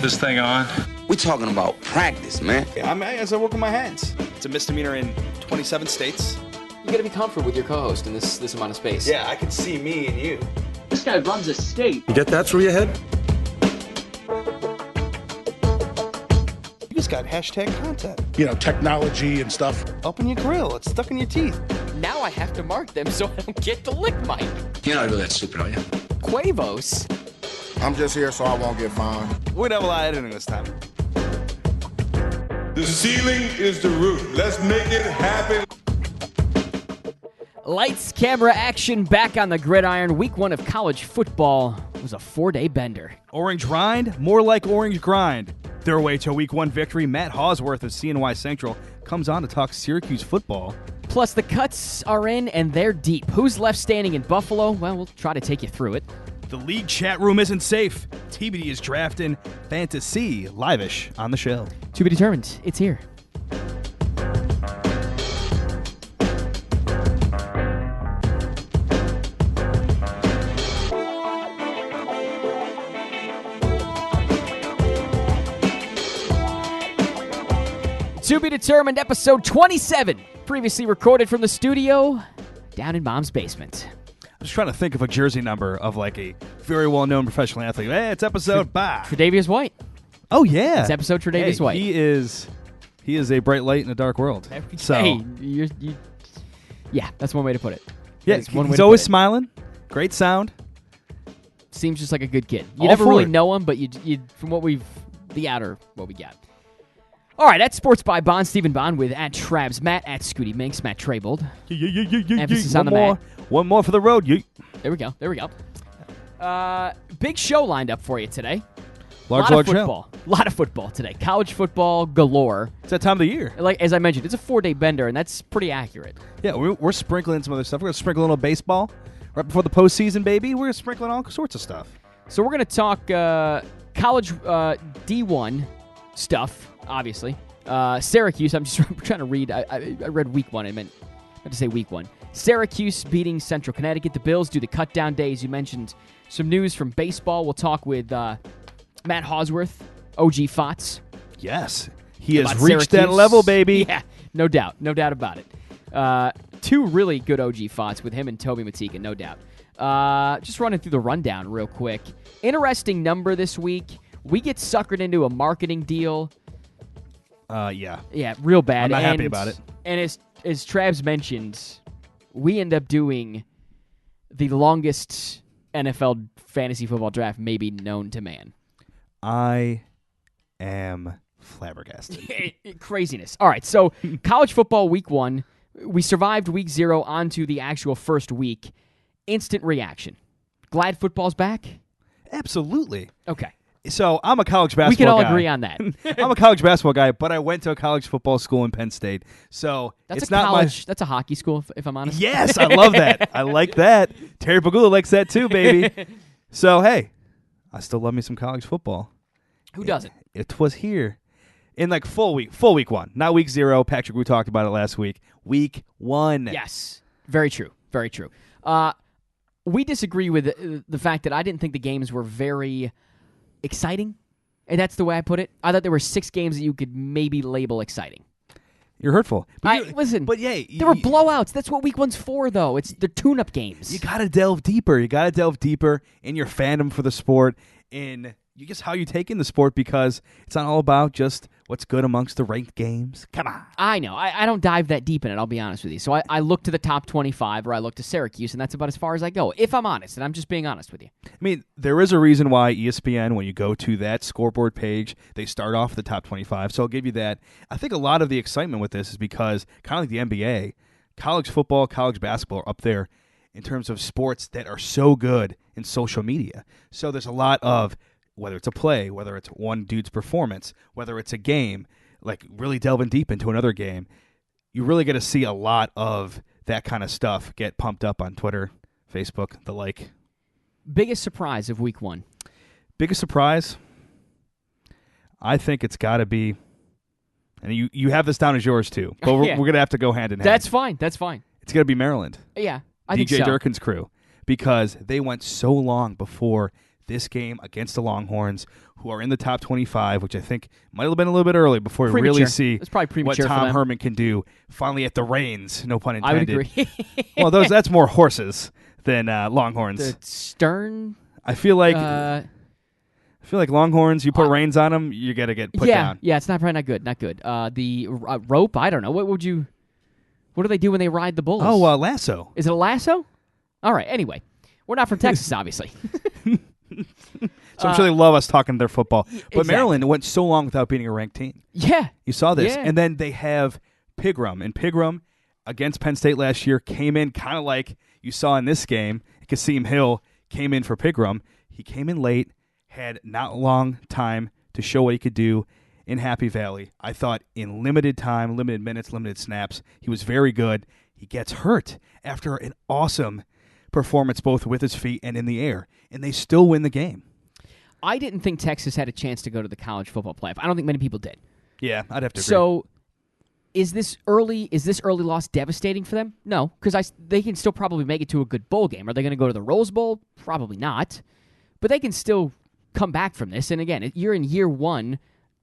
this thing on? We talking about practice, man. I mean, as I work with my hands. It's a misdemeanor in 27 states. You gotta be comfortable with your co-host in this amount of space. Yeah, I can see me and you. This guy runs a state. You get that through your head? You just got hashtag content. You know, technology and stuff. Up in your grill. It's stuck in your teeth. Now I have to mark them so I don't get to lick mine. You're not really that stupid, are you? Quavos. I'm just here so I won't get fined. We're gonna have a lot of editing this time. The ceiling is the roof. Let's make it happen. Lights, camera, action, back on the gridiron. Week 1 of college football was a 4-day bender. Orange rind, more like orange grind. Their way to a Week 1 victory, Matt Hauswirth of CNY Central comes on to talk Syracuse football. Plus, the cuts are in and they're deep. Who's left standing in Buffalo? Well, we'll try to take you through it. The league chat room isn't safe. TBD is drafting fantasy live-ish on the show. To be determined. It's here. To be determined, episode 27, previously recorded from the studio down in Mom's basement. I'm just trying to think of a jersey number of like a very well-known professional athlete. Hey, it's episode 5. Tre'Davious White. Oh yeah, It's episode Tre'Davious White. He is a bright light in a dark world. So Hey, yeah, that's one way to put it. yeah, That's one way he's to always put it. smiling. Great sound. Seems just like a good kid. You All never for really it. know him, but you from what we got. All right, that's Sports by Bond, Stephen Bond with at Trabs, Matt at Scooty Minks, Matt Traybold. Emphasis on the more, Matt. one more for the road. There we go. Big show lined up for you today. Large lot of show. football. A lot of football today. College football galore. It's that time of the year. Like as I mentioned, it's a 4-day bender, and that's pretty accurate. Yeah, we're sprinkling some other stuff. We're going to sprinkle a little baseball right before the postseason, baby. We're sprinkling all sorts of stuff. So we're going to talk college D1 stuff, obviously. Syracuse, I'm just trying to read. I read week 1. I meant to say week 1. Syracuse beating Central Connecticut. The Bills do the cut-down days. You mentioned some news from baseball. We'll talk with Matt Hauswirth, OG Fots. Yes, he has about reached that Syracuse. level, baby. Yeah, no doubt about it. 2 really good OG Fots with him and Toby Matika, no doubt. Just running through the rundown real quick. Interesting number this week. We get suckered into a marketing deal. Yeah, real bad. I'm not happy about it. And as Travs mentioned, we end up doing the longest NFL fantasy football draft maybe known to man. I am flabbergasted. Craziness. All right, so college football week 1. We survived week 0 onto the actual first week. Instant reaction. Glad football's back? Absolutely. Okay. So I'm a college basketball guy. We can all agree on that. I'm a college basketball guy, but I went to a college football school in Penn State. So That's it's a not college. That's a hockey school, if I'm honest. Yes, I love that. I like that. Terry Pagula likes that too, baby. So hey, I still love me some college football. Who doesn't? It was here in like full week 1, not week 0. Patrick, we talked about it last week. Week 1. Yes, very true. Very true. We disagree with the fact that I didn't think the games were very exciting. And that's the way I put it. I thought there were 6 games that you could maybe label exciting. You're hurtful. Listen, but yeah, there were blowouts. That's what week 1's for, though. It's the tune-up games. You got to delve deeper. You got to delve deeper in your fandom for the sport, in just how you take in the sport, because it's not all about just what's good amongst the ranked games. Come on. I know. I don't dive that deep in it, I'll be honest with you. So I look to the top 25, or I look to Syracuse, and that's about as far as I go, if I'm honest, and I'm just being honest with you. I mean, there is a reason why ESPN, when you go to that scoreboard page, they start off the top 25, so I'll give you that. I think a lot of the excitement with this is because, kind of like the NBA, college football, college basketball are up there in terms of sports that are so good in social media. So there's a lot of, whether it's a play, whether it's one dude's performance, whether it's a game, like really delving deep into another game, you really get to see a lot of that kind of stuff get pumped up on Twitter, Facebook, the like. Biggest surprise of week 1? Biggest surprise? I think it's got to be, and you have this down as yours too, but we're going to have to go hand in hand. That's fine. It's going to be Maryland. Yeah, I think so. DJ Durkin's crew, because they went so long before this game against the Longhorns, who are in the top 25, which I think might have been a little bit early before we really see it's probably what premature for Tom them. Herman can do. Finally at the reins, no pun intended. I would agree. Well, that's more horses than Longhorns. The Stern. I feel like Longhorns, you put reins on them, you got to get put down. Yeah, it's probably not good. Not good. The rope, I don't know. What do they do when they ride the bulls? Oh, lasso. Is it a lasso? All right. Anyway, we're not from Texas, obviously. So I'm sure they love us talking their football. But Exactly. Maryland went so long without beating a ranked team. Yeah. You saw this. Yeah. And then they have Pigram. And Pigram, against Penn State last year, came in kind of like you saw in this game. Kasim Hill came in for Pigram. He came in late, had not a long time to show what he could do in Happy Valley. I thought in limited time, limited minutes, limited snaps, he was very good. He gets hurt after an awesome performance both with his feet and in the air, and they still win the game. I didn't think Texas had a chance to go to the college football playoff. I don't think many people did. Yeah, I'd have to agree. So, is this early loss devastating for them? No, because they can still probably make it to a good bowl game. Are they going to go to the Rose Bowl? Probably not. But they can still come back from this. And again, you're in year one,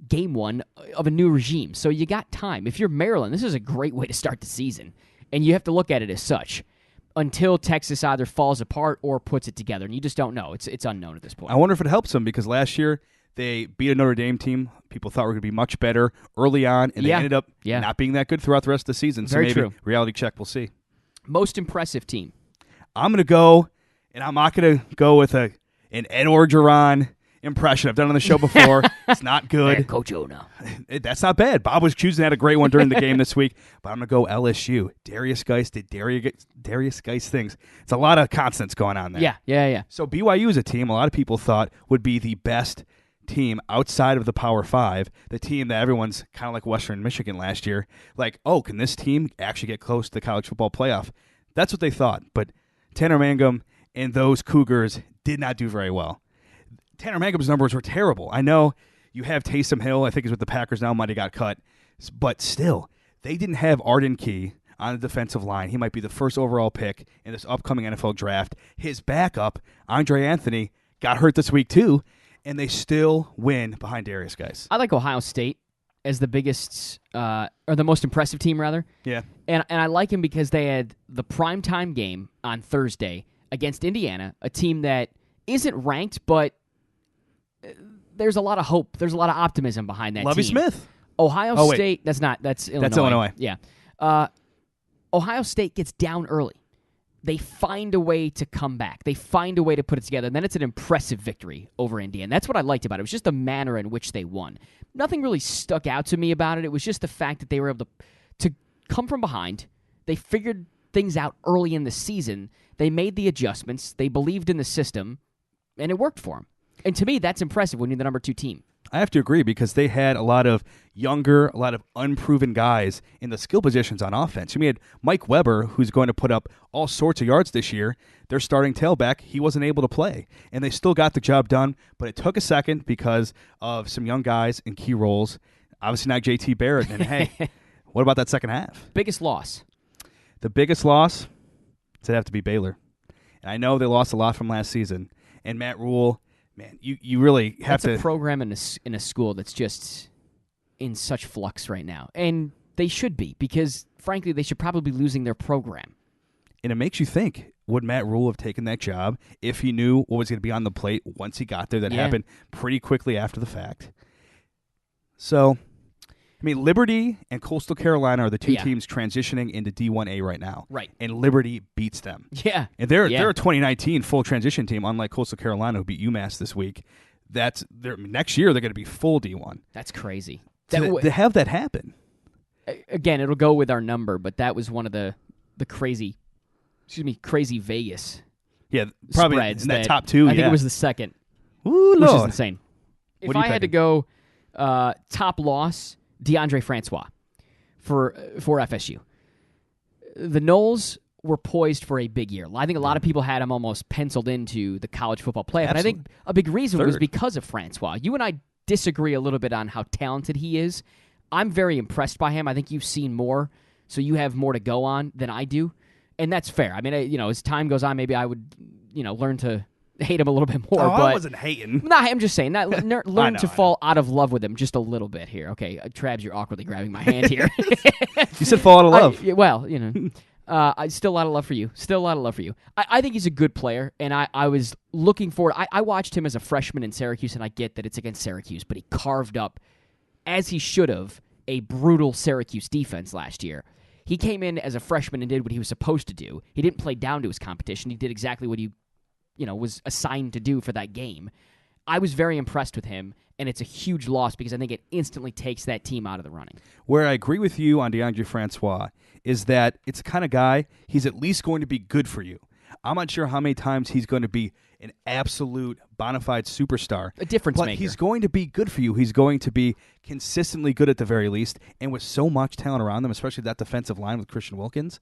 game one of a new regime. So you got time. If you're Maryland, this is a great way to start the season. And you have to look at it as such until Texas either falls apart or puts it together. And you just don't know. It's unknown at this point. I wonder if it helps them because last year they beat a Notre Dame team people thought were going to be much better early on, and they ended up not being that good throughout the rest of the season. So Very maybe true. reality check, we'll see. Most impressive team. I'm going to go, and I'm not going to go with an Ed Orgeron impression. I've done it on the show before. It's not good. Coach Ona. That's not bad. Bob was choosing had a great one during the game this week, but I'm going to go LSU. Darius Geis did Darius Geis things. It's a lot of consonants going on there. Yeah. So BYU is a team a lot of people thought would be the best team outside of the Power 5, the team that everyone's kind of like Western Michigan last year. Like, oh, can this team actually get close to the college football playoff? That's what they thought. But Tanner Mangum and those Cougars did not do very well. Tanner Mangum's numbers were terrible. I know you have Taysom Hill, I think he's with the Packers now, might have got cut. But still, they didn't have Arden Key on the defensive line. He might be the first overall pick in this upcoming NFL draft. His backup, Andre Anthony, got hurt this week too, and they still win behind Darius Geis. I like Ohio State as the biggest, or the most impressive team, rather. Yeah. And I like him because they had the primetime game on Thursday against Indiana, a team that isn't ranked, but there's a lot of hope. There's a lot of optimism behind that Lovie team. Smith. Ohio State, that's Illinois. That's Illinois. Yeah. Ohio State gets down early. They find a way to come back. They find a way to put it together, and then it's an impressive victory over Indiana. That's what I liked about it. It was just the manner in which they won. Nothing really stuck out to me about it. It was just the fact that they were able to come from behind. They figured things out early in the season. They made the adjustments. They believed in the system, and it worked for them. And to me, that's impressive when you're the number 2 team. I have to agree because they had a lot of younger, a lot of unproven guys in the skill positions on offense. You had Mike Weber, who's going to put up all sorts of yards this year. Their starting tailback, he wasn't able to play. And they still got the job done, but it took a second because of some young guys in key roles. Obviously not JT Barrett. And hey, what about that second half? Biggest loss? The biggest loss, it'd have to be Baylor. And I know they lost a lot from last season. And Matt Rule, man, you really have That's a program in a school that's just in such flux right now. And they should be, because, frankly, they should probably be losing their program. And it makes you think, would Matt Rule have taken that job if he knew what was going to be on the plate once he got there? That happened pretty quickly after the fact. So, I mean, Liberty and Coastal Carolina are the two teams transitioning into D1A right now. Right. And Liberty beats them. Yeah. And they're a 2019 full transition team, unlike Coastal Carolina, who beat UMass this week. Next year, they're going to be full D1. That's crazy. To have that happen. Again, it'll go with our number, but that was one of the crazy Vegas probably spreads. In that top 2. I think it was the second, Ooh, which Lord. is insane. What If are you I had to picking? go top loss, DeAndre Francois for FSU. The Noles were poised for a big year. I think a lot of people had him almost penciled into the college football playoff. And I think a big reason was because of Francois. You and I disagree a little bit on how talented he is. I'm very impressed by him. I think you've seen more, so you have more to go on than I do. And that's fair. I mean, as time goes on, maybe I would, learn to hate him a little bit more. Oh, but I wasn't hating. No, I'm just saying that learn I to know. fall out of love with him just a little bit here. Okay, Trabs, you're awkwardly grabbing my hand here. You said fall out of love. Well, I still a lot of love for you. Still a lot of love for you. I think he's a good player, and I was looking forward. I watched him as a freshman in Syracuse, and I get that it's against Syracuse, but he carved up, as he should have, a brutal Syracuse defense last year. He came in as a freshman and did what he was supposed to do. He didn't play down to his competition. He did exactly what he was assigned to do for that game. I was very impressed with him, and it's a huge loss because I think it instantly takes that team out of the running. Where I agree with you on DeAndre Francois is that it's the kind of guy, he's at least going to be good for you. I'm not sure how many times he's going to be an absolute bona fide superstar. A difference but maker. He's going to be good for you. He's going to be consistently good at the very least. And with so much talent around them, especially that defensive line with Christian Wilkins,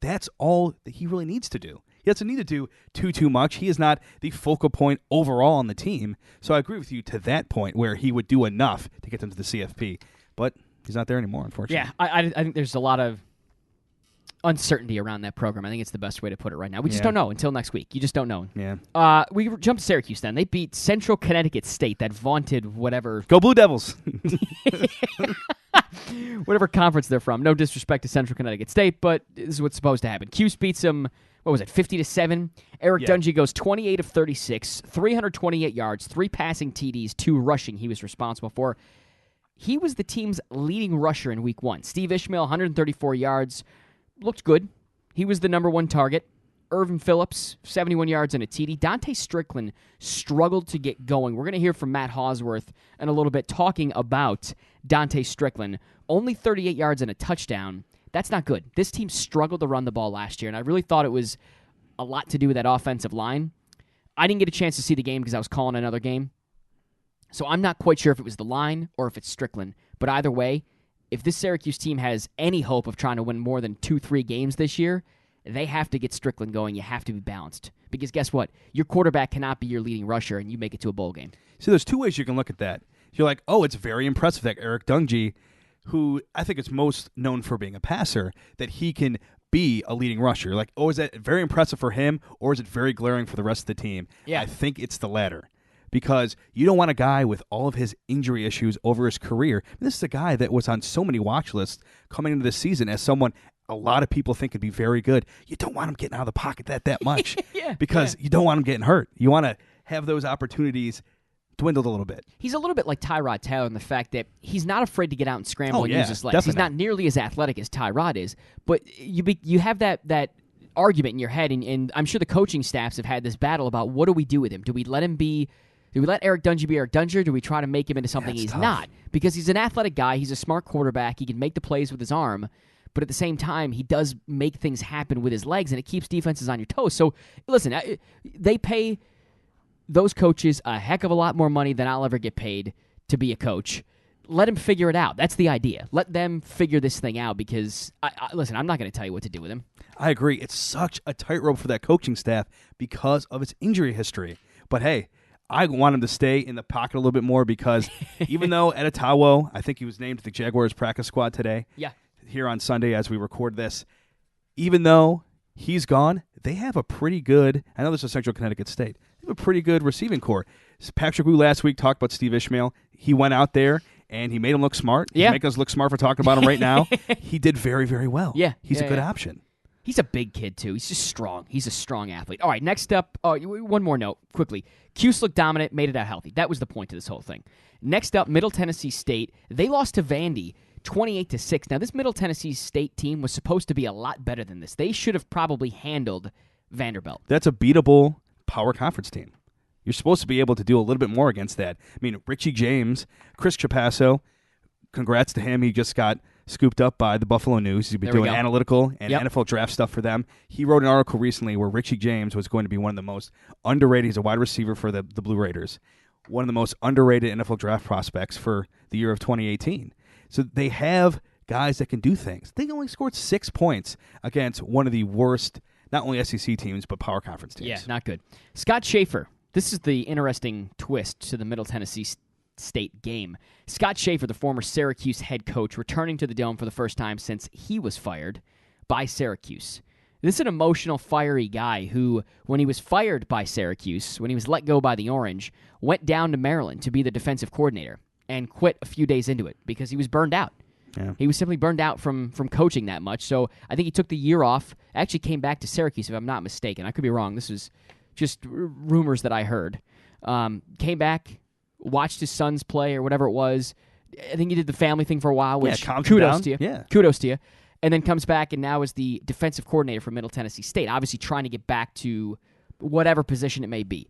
that's all that he really needs to do. He doesn't need to do too much. He is not the focal point overall on the team. So I agree with you to that point where he would do enough to get them to the CFP. But he's not there anymore, unfortunately. Yeah, I think there's a lot of uncertainty around that program. I think it's the best way to put it right now. We just don't know until next week. You just don't know. Yeah. We jumped to Syracuse then. They beat Central Connecticut State, that vaunted whatever Go Blue Devils. whatever conference they're from. No disrespect to Central Connecticut State, but this is what's supposed to happen. Cuse beats them, 50-7. Eric Dungy goes 28 of 36, 328 yards, 3 passing TDs, 2 rushing he was responsible for. He was the team's leading rusher in week 1. Steve Ishmael, 134 yards, looked good. He was the number 1 target. Irvin Phillips, 71 yards and a TD. Dante Strickland struggled to get going. We're going to hear from Matt Hauswirth in a little bit talking about Dante Strickland. Only 38 yards and a touchdown. That's not good. This team struggled to run the ball last year, and I really thought it was a lot to do with that offensive line. I didn't get a chance to see the game because I was calling another game, so I'm not quite sure if it was the line or if it's Strickland. But either way, if this Syracuse team has any hope of trying to win more than 2-3 games this year, they have to get Strickland going. You have to be balanced. Because guess what? Your quarterback cannot be your leading rusher, and you make it to a bowl game. So there's 2 ways you can look at that. You're like, oh, it's very impressive that Eric Dungy, who I think is most known for being a passer, that he can be a leading rusher. Like, oh, is that very impressive for him, or is it very glaring for the rest of the team? Yeah. I think it's the latter. Because you don't want a guy with all of his injury issues over his career. This is a guy that was on so many watch lists coming into this season as someone a lot of people think could be very good. You don't want him getting out of the pocket that much because you don't want him getting hurt. You want to have those opportunities dwindled a little bit. He's a little bit like Tyrod Taylor in the fact that he's not afraid to get out and scramble and use his legs. Definitely He's not nearly as athletic as Tyrod is, but you have that argument in your head, and I'm sure the coaching staffs have had this battle about what do we do with him? Do we let Eric Dungy be Eric Dungy, or do we try to make him into something he's tough. not? Because he's an athletic guy. He's a smart quarterback. He can make the plays with his arm. But at the same time, he does make things happen with his legs, and it keeps defenses on your toes. So, listen, they pay those coaches a heck of a lot more money than I'll ever get paid to be a coach. Let him figure it out. That's the idea. Let them figure this thing out because, listen, I'm not going to tell you what to do with him. I agree. It's such a tightrope for that coaching staff because of its injury history. But, hey, I want him to stay in the pocket a little bit more because even though Editawo, I think he was named to the Jaguars practice squad today. Yeah. Here on Sunday as we record this, even though he's gone, they have a pretty good, I know this is Central Connecticut State, they have a pretty good receiving corps. Patrick Wu last week talked about Steve Ishmael. He went out there and he made him look smart. Yeah. He's making us look smart for talking about him right now. He did very, very well. Yeah. He's a good option. He's a big kid, too. He's just strong. He's a strong athlete. All right, next up, one more note, quickly. Cuse looked dominant, made it out healthy. That was the point of this whole thing. Next up, Middle Tennessee State. They lost to Vandy 28-6. Now, this Middle Tennessee State team was supposed to be a lot better than this. They should have probably handled Vanderbilt. That's a beatable power conference team. You're supposed to be able to do a little bit more against that. I mean, Richie James, Chris Trapasso, congrats to him. He just got scooped up by the Buffalo News. He's been doing analytical and NFL draft stuff for them. He wrote an article recently where Richie James was going to be one of the most underrated. He's a wide receiver for the Blue Raiders. One of the most underrated NFL draft prospects for the year of 2018. So they have guys that can do things. They only scored 6 points against one of the worst, not only SEC teams, but power conference teams. Yeah, not good. Scott Schaefer. This is the interesting twist to the Middle Tennessee State game. Scott Schaefer, the former Syracuse head coach, returning to the Dome for the first time since he was fired by Syracuse. This is an emotional, fiery guy who, when he was fired by Syracuse, when he was let go by the Orange, went down to Maryland to be the defensive coordinator and quit a few days into it because he was burned out. Yeah. He was simply burned out from coaching that much. So I think he took the year off, actually came back to Syracuse, if I'm not mistaken. I could be wrong. This was just rumors that I heard. Came back, watched his sons play or whatever it was. I think he did the family thing for a while, which kudos to you. Yeah. Kudos to you. And then comes back and now is the defensive coordinator for Middle Tennessee State, obviously trying to get back to whatever position it may be.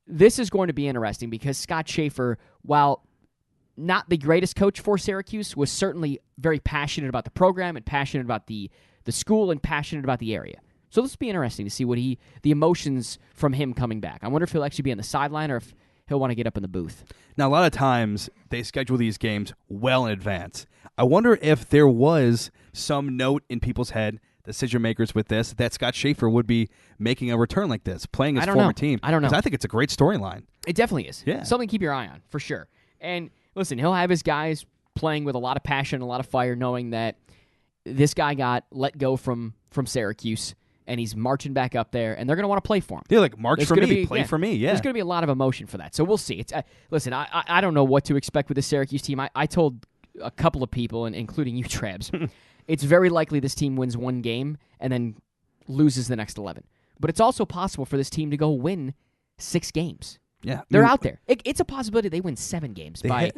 This is going to be interesting because Scott Schaefer, while not the greatest coach for Syracuse, was certainly very passionate about the program and passionate about the school and passionate about the area. So this will be interesting to see what the emotions from him coming back. I wonder if he'll actually be on the sideline or if he'll want to get up in the booth. Now, a lot of times they schedule these games well in advance. I wonder if there was some note in people's head, decision makers with this, that Scott Schaefer would be making a return like this, playing his former team. I don't know. 'Cause I think it's a great storyline. It definitely is. Yeah. Something to keep your eye on, for sure. And listen, he'll have his guys playing with a lot of passion, a lot of fire, knowing that this guy got let go from Syracuse, and he's marching back up there, and they're going to want to play for him. They're like, march for me, play for me, yeah. There's going to be a lot of emotion for that. So we'll see. It's listen, I don't know what to expect with the Syracuse team. I told a couple of people, and including you, Trabs, it's very likely this team wins one game and then loses the next 11. But it's also possible for this team to go win 6 games. Yeah. They're out there. It's a possibility they win 7 games by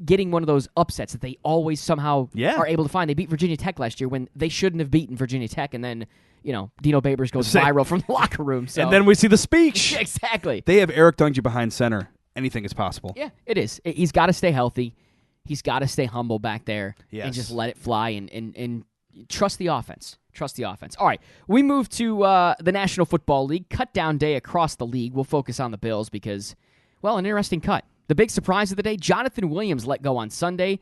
getting one of those upsets that they always somehow are able to find. They beat Virginia Tech last year when they shouldn't have beaten Virginia Tech, and then, Dino Babers goes viral from the locker room. So. And then we see the speech. Exactly. They have Eric Dungy behind center. Anything is possible. Yeah, it is. He's got to stay healthy. He's got to stay humble back there and just let it fly and trust the offense. Trust the offense. All right, we move to the National Football League. Cut down day across the league. We'll focus on the Bills because, well, an interesting cut. The big surprise of the day, Jonathan Williams let go on Sunday.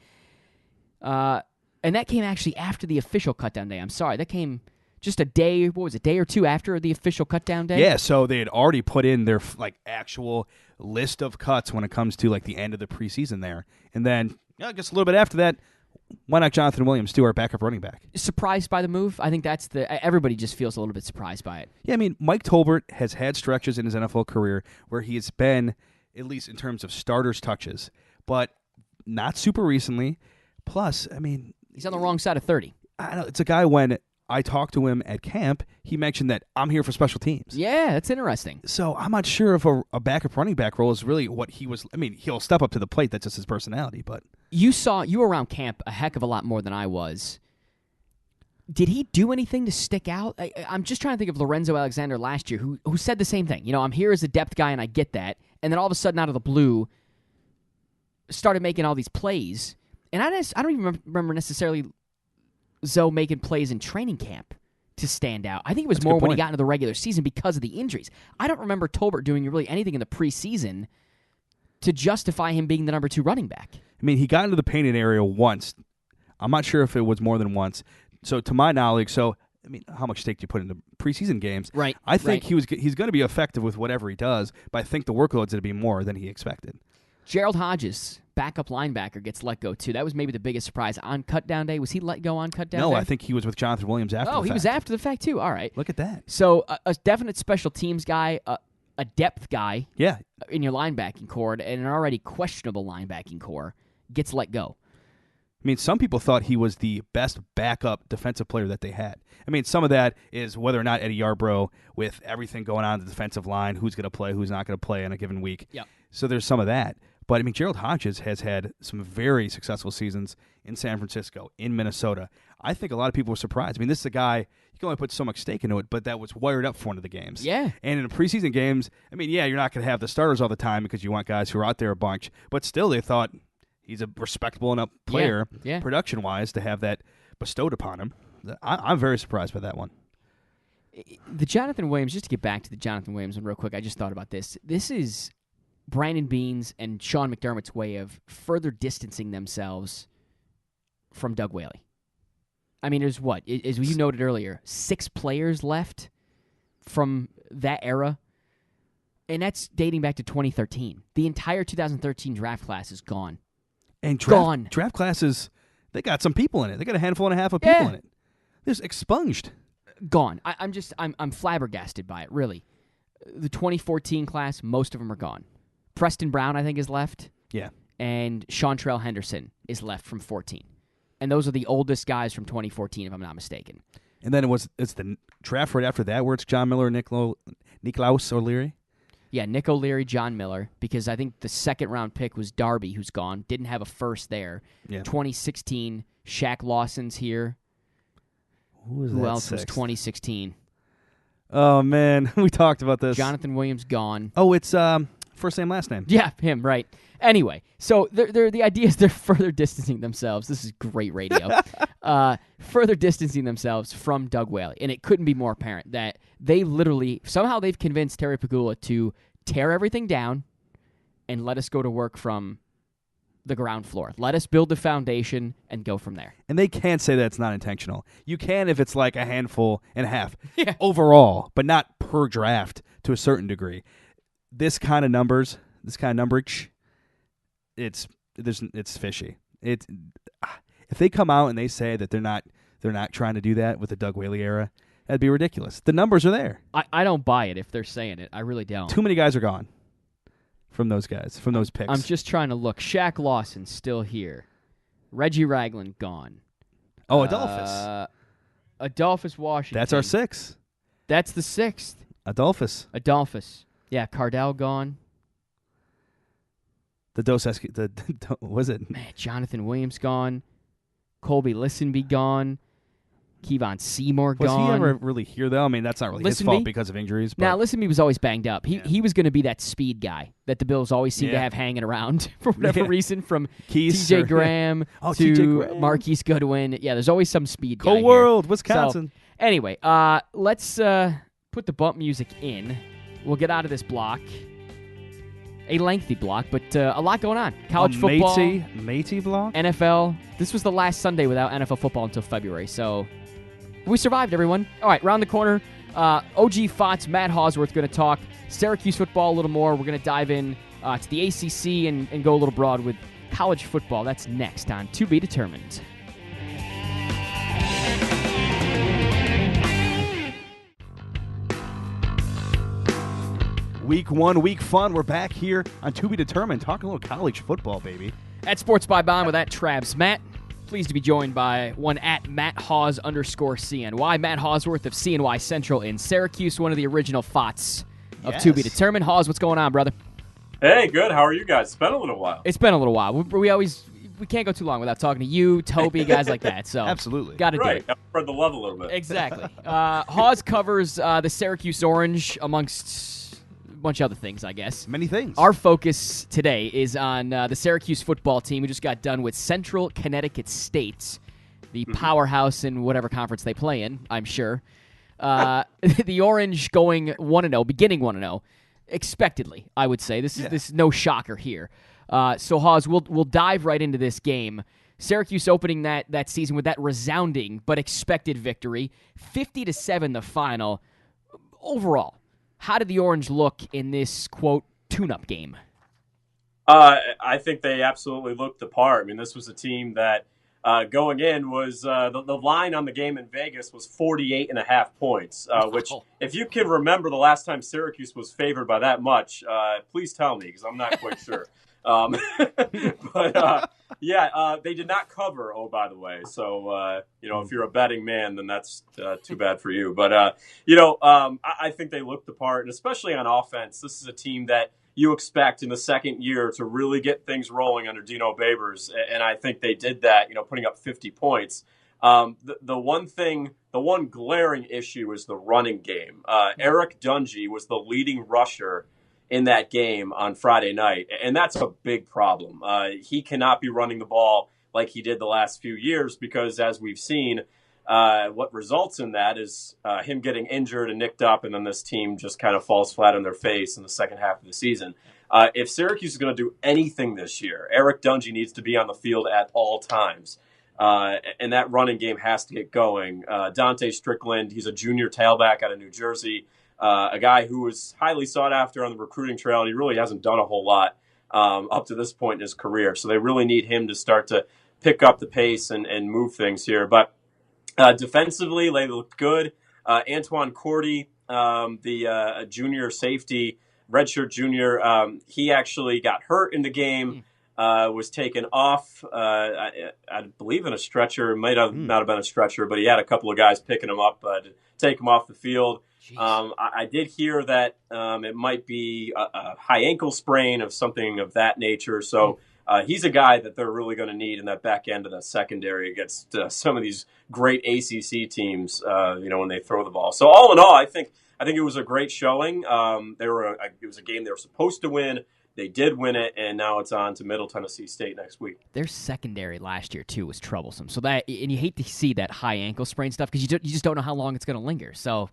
And that came actually after the official cut down day. I'm sorry. That came just a day or two after the official cut down day? Yeah, so they had already put in their actual list of cuts when it comes to the end of the preseason there. And then, I guess a little bit after that, why not Jonathan Williams, too, our backup running back? Surprised by the move? I think that's everybody just feels a little bit surprised by it. Yeah, I mean, Mike Tolbert has had stretches in his NFL career where he has been, at least in terms of starters touches, but not super recently. Plus, I mean, he's on the wrong side of 30. I know it's a guy when I talked to him at camp, he mentioned that I'm here for special teams. Yeah, that's interesting. So I'm not sure if a backup running back role is really what he was. I mean, he'll step up to the plate. That's just his personality. But you were around camp a heck of a lot more than I was. Did he do anything to stick out? I'm just trying to think of Lorenzo Alexander last year, who said the same thing. I'm here as a depth guy, and I get that. And then all of a sudden, out of the blue, started making all these plays. And I don't even remember necessarily Zoe making plays in training camp to stand out. I think it was more when he got into the regular season because of the injuries. I don't remember Tolbert doing really anything in the preseason to justify him being the number 2 running back. I mean, he got into the painted area once. I'm not sure if it was more than once. So to my knowledge, I mean, how much stake do you put into preseason games? Right. I think he's going to be effective with whatever he does, but I think the workload's going to be more than he expected. Gerald Hodges, backup linebacker, gets let go too. That was maybe the biggest surprise on cut down day. Was he let go on cut down day? No, I think he was with Jonathan Williams after the fact. Oh, he was after the fact too. All right. Look at that. So a definite special teams guy, a depth guy yeah, in your linebacking core, and an already questionable linebacking core gets let go. I mean, some people thought he was the best backup defensive player that they had. I mean, some of that is whether or not Eddie Yarbrough, with everything going on the defensive line, who's going to play, who's not going to play in a given week. Yep. So there's some of that. But, I mean, Gerald Hodges has had some very successful seasons in San Francisco, in Minnesota. I think a lot of people were surprised. I mean, this is a guy, you can only put so much stake into it, but that was wired up for one of the games. Yeah. And in the preseason games, I mean, yeah, you're not going to have the starters all the time because you want guys who are out there a bunch. But still, they thought he's a respectable enough player, production-wise, to have that bestowed upon him. I'm very surprised by that one. The Jonathan Williams, just to get back to the Jonathan Williams one real quick, I just thought about this. This is Brandon Beane's and Sean McDermott's way of further distancing themselves from Doug Whaley. I mean, there's what? As you noted earlier, 6 players left from that era, and that's dating back to 2013. The entire 2013 draft class is gone. And gone. Draft classes, they got some people in it. They got a handful and a half of people in it. They're expunged. Gone. I'm flabbergasted by it, really. The 2014 class, most of them are gone. Preston Brown, I think, is left. Yeah. And Seantrell Henderson is left from 14. And those are the oldest guys from 2014, if I'm not mistaken. And then it's the draft right after that where it's John Miller, Niklaus O'Leary? Yeah, Nick O'Leary, John Miller, because I think the second-round pick was Darby, who's gone. Didn't have a first there. Yeah. 2016, Shaq Lawson's here. Who else was 2016? Oh, man. We talked about this. Jonathan Williams gone. Oh, it's first name, last name. Yeah, him, right. Anyway, so the idea is they're further distancing themselves. This is great radio. Further distancing themselves from Doug Whaley. And it couldn't be more apparent that they literally, somehow they've convinced Terry Pegula to tear everything down and let us go to work from the ground floor. Let us build the foundation and go from there. And they can't say that it's not intentional. You can if it's like a handful and a half overall, but not per draft to a certain degree. This kind of numberage, it's fishy. If they come out and they say that they're not trying to do that with the Doug Whaley era, that'd be ridiculous. The numbers are there. I don't buy it if they're saying it. I really don't. Too many guys are gone from those guys, from those picks. I'm just trying to look. Shaq Lawson still here. Reggie Ragland gone. Oh, Adolphus. Adolphus Washington. That's our 6th. That's the 6th. Adolphus. Yeah, Cardell gone. Was it? Man, Jonathan Williams gone. Colby Listenby gone. Kevon Seymour gone. Was he ever really here, though? I mean, that's not really his fault because of injuries. But... Now, Listenby was always banged up. He was going to be that speed guy that the Bills always seem to have hanging around for whatever reason, from TJ Graham to Marquise Goodwin. Yeah, there's always some speed guy here. World, Wisconsin. So, anyway, let's put the bump music in. We'll get out of this block. A lengthy block, but a lot going on. College football. Matey block? NFL. This was the last Sunday without NFL football until February, so we survived, everyone. All right, round the corner. OG Fots, Matt Hauswirth going to talk Syracuse football a little more. We're going to dive in to the ACC and go a little broad with college football. That's next on To Be Determined. Week 1, week fun. We're back here on To Be Determined, talking a little college football, baby. At Sports by Bond with @Travs Matt. Pleased to be joined by one @MattHaws_CNY. Matt Hauswirth of CNY Central in Syracuse, one of the original Fots of To Be Determined. Haws, what's going on, brother? Hey, good. How are you guys? It's been a little while. It's been a little while. We can't go too long without talking to you, Toby, guys like that. So absolutely, got to do it. Got to spread the love a little bit. Exactly. Haws covers the Syracuse Orange amongst a bunch of other things, I guess. Many things. Our focus today is on the Syracuse football team. We just got done with Central Connecticut State, the powerhouse in whatever conference they play in, I'm sure. The Orange going 1-0, beginning 1-0, expectedly, I would say. This is no shocker here. So, Haws, we'll dive right into this game. Syracuse opening that season with that resounding but expected victory, 50-7 the final. Overall, how did the Orange look in this, quote, tune-up game? I think they absolutely looked the part. I mean, this was a team that going in was the line on the game in Vegas was 48.5 points, which, if you can remember the last time Syracuse was favored by that much, please tell me, because I'm not quite sure. But they did not cover, by the way. So, if you're a betting man, then that's too bad for you. But, I think they looked the part, and especially on offense, this is a team that you expect in the second year to really get things rolling under Dino Babers. And I think they did that, putting up 50 points. The one glaring issue is the running game. Eric Dungy was the leading rusher in that game on Friday night, and that's a big problem. He cannot be running the ball like he did the last few years because, as we've seen, what results in that is him getting injured and nicked up, and then this team just kind of falls flat on their face in the second half of the season. If Syracuse is going to do anything this year, Eric Dungy needs to be on the field at all times, and that running game has to get going. Dante Strickland, he's a junior tailback out of New Jersey, a guy who was highly sought after on the recruiting trail, and he really hasn't done a whole lot up to this point in his career. So they really need him to start to pick up the pace and move things here. But defensively, they looked good. Antoine Cordy, the junior safety, redshirt junior, he actually got hurt in the game, was taken off, I believe in a stretcher. It might have not have been a stretcher, but he had a couple of guys picking him up to take him off the field. I did hear that it might be a high ankle sprain of something of that nature. So he's a guy that they're really going to need in that back end of the secondary against some of these great ACC teams. When they throw the ball. So all in all, I think it was a great showing. It was a game they were supposed to win. They did win it, and now it's on to Middle Tennessee State next week. Their secondary last year too was troublesome. So and you hate to see that high ankle sprain stuff because you just don't know how long it's going to linger. So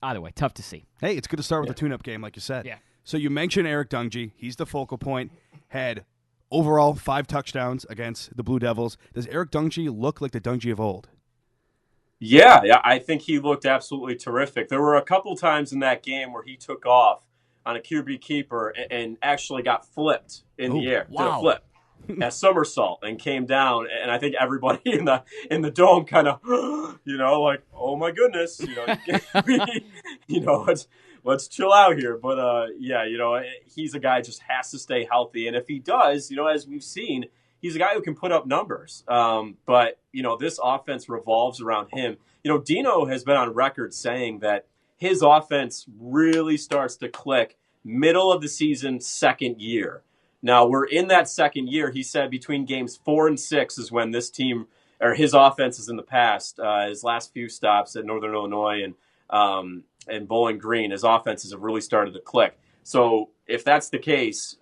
either way, tough to see. Hey, it's good to start with the tune-up game, like you said. Yeah. So you mentioned Eric Dungey. He's the focal point. Had overall 5 touchdowns against the Blue Devils. Does Eric Dungey look like the Dungey of old? Yeah, I think he looked absolutely terrific. There were a couple times in that game where he took off on a QB keeper and actually got flipped in the air. Wow. Did a flip, a somersault, and came down. And I think everybody in the dome kind of, like, oh my goodness, let's chill out here. But he's a guy who just has to stay healthy, and if he does, as we've seen, he's a guy who can put up numbers. But this offense revolves around him. Dino has been on record saying that his offense really starts to click middle of the season, second year. Now, we're in that second year. He said between games 4 and 6 is when this team, or his offense is in the past, his last few stops at Northern Illinois and Bowling Green, his offenses have really started to click. So if that's the case,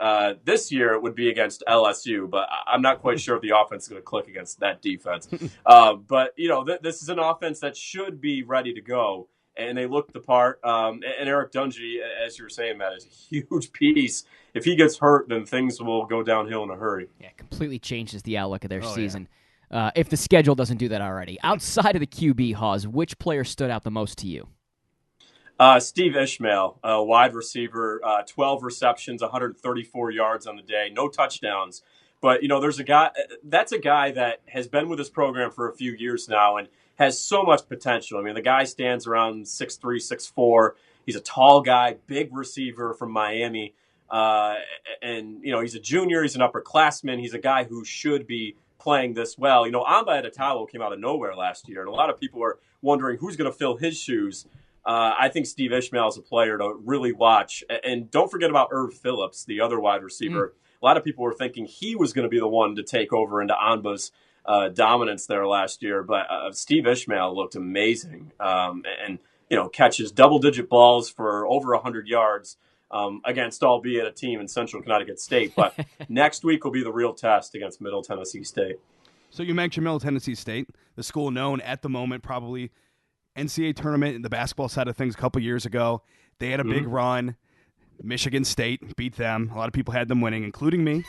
this year it would be against LSU, but I'm not quite sure if the offense is going to click against that defense. But this is an offense that should be ready to go. And they looked the part. And Eric Dungey, as you were saying, Matt, is a huge piece. If he gets hurt, then things will go downhill in a hurry. Yeah, completely changes the outlook of their season. Yeah. If the schedule doesn't do that already. Outside of the QB, Haus, which player stood out the most to you? Steve Ishmael, a wide receiver, 12 receptions, 134 yards on the day, no touchdowns. But, there's a guy that has been with this program for a few years now and has so much potential. I mean, the guy stands around 6'3", 6'4". He's a tall guy, big receiver from Miami. And he's a junior. He's an upperclassman. He's a guy who should be playing this well. Amba Adetawo came out of nowhere last year, and a lot of people are wondering who's going to fill his shoes. I think Steve Ishmael is a player to really watch. And don't forget about Irv Phillips, the other wide receiver. A lot of people were thinking he was going to be the one to take over into Amba's dominance there last year, but Steve Ishmael looked amazing and catches double-digit balls for over 100 yards against, albeit a team in Central Connecticut State. But next week will be the real test against Middle Tennessee State. So you mentioned Middle Tennessee State, the school known at the moment probably NCAA tournament in the basketball side of things a couple years ago. They had a big run. Michigan State beat them. A lot of people had them winning, including me.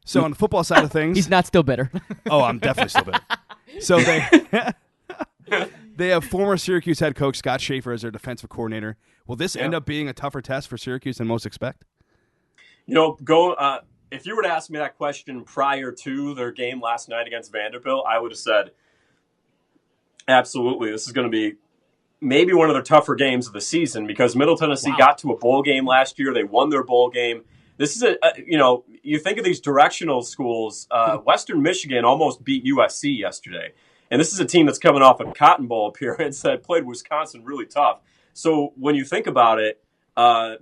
So on the football side of things, he's not still bitter. Oh, I'm definitely still bitter. So they have former Syracuse head coach Scott Schaefer as their defensive coordinator. Will this end up being a tougher test for Syracuse than most expect? If you were to ask me that question prior to their game last night against Vanderbilt, I would have said, absolutely, this is going to be maybe one of their tougher games of the season because Middle Tennessee got to a bowl game last year. They won their bowl game. This is you think of these directional schools. Western Michigan almost beat USC yesterday. And this is a team that's coming off a Cotton Bowl appearance that played Wisconsin really tough. So when you think about it,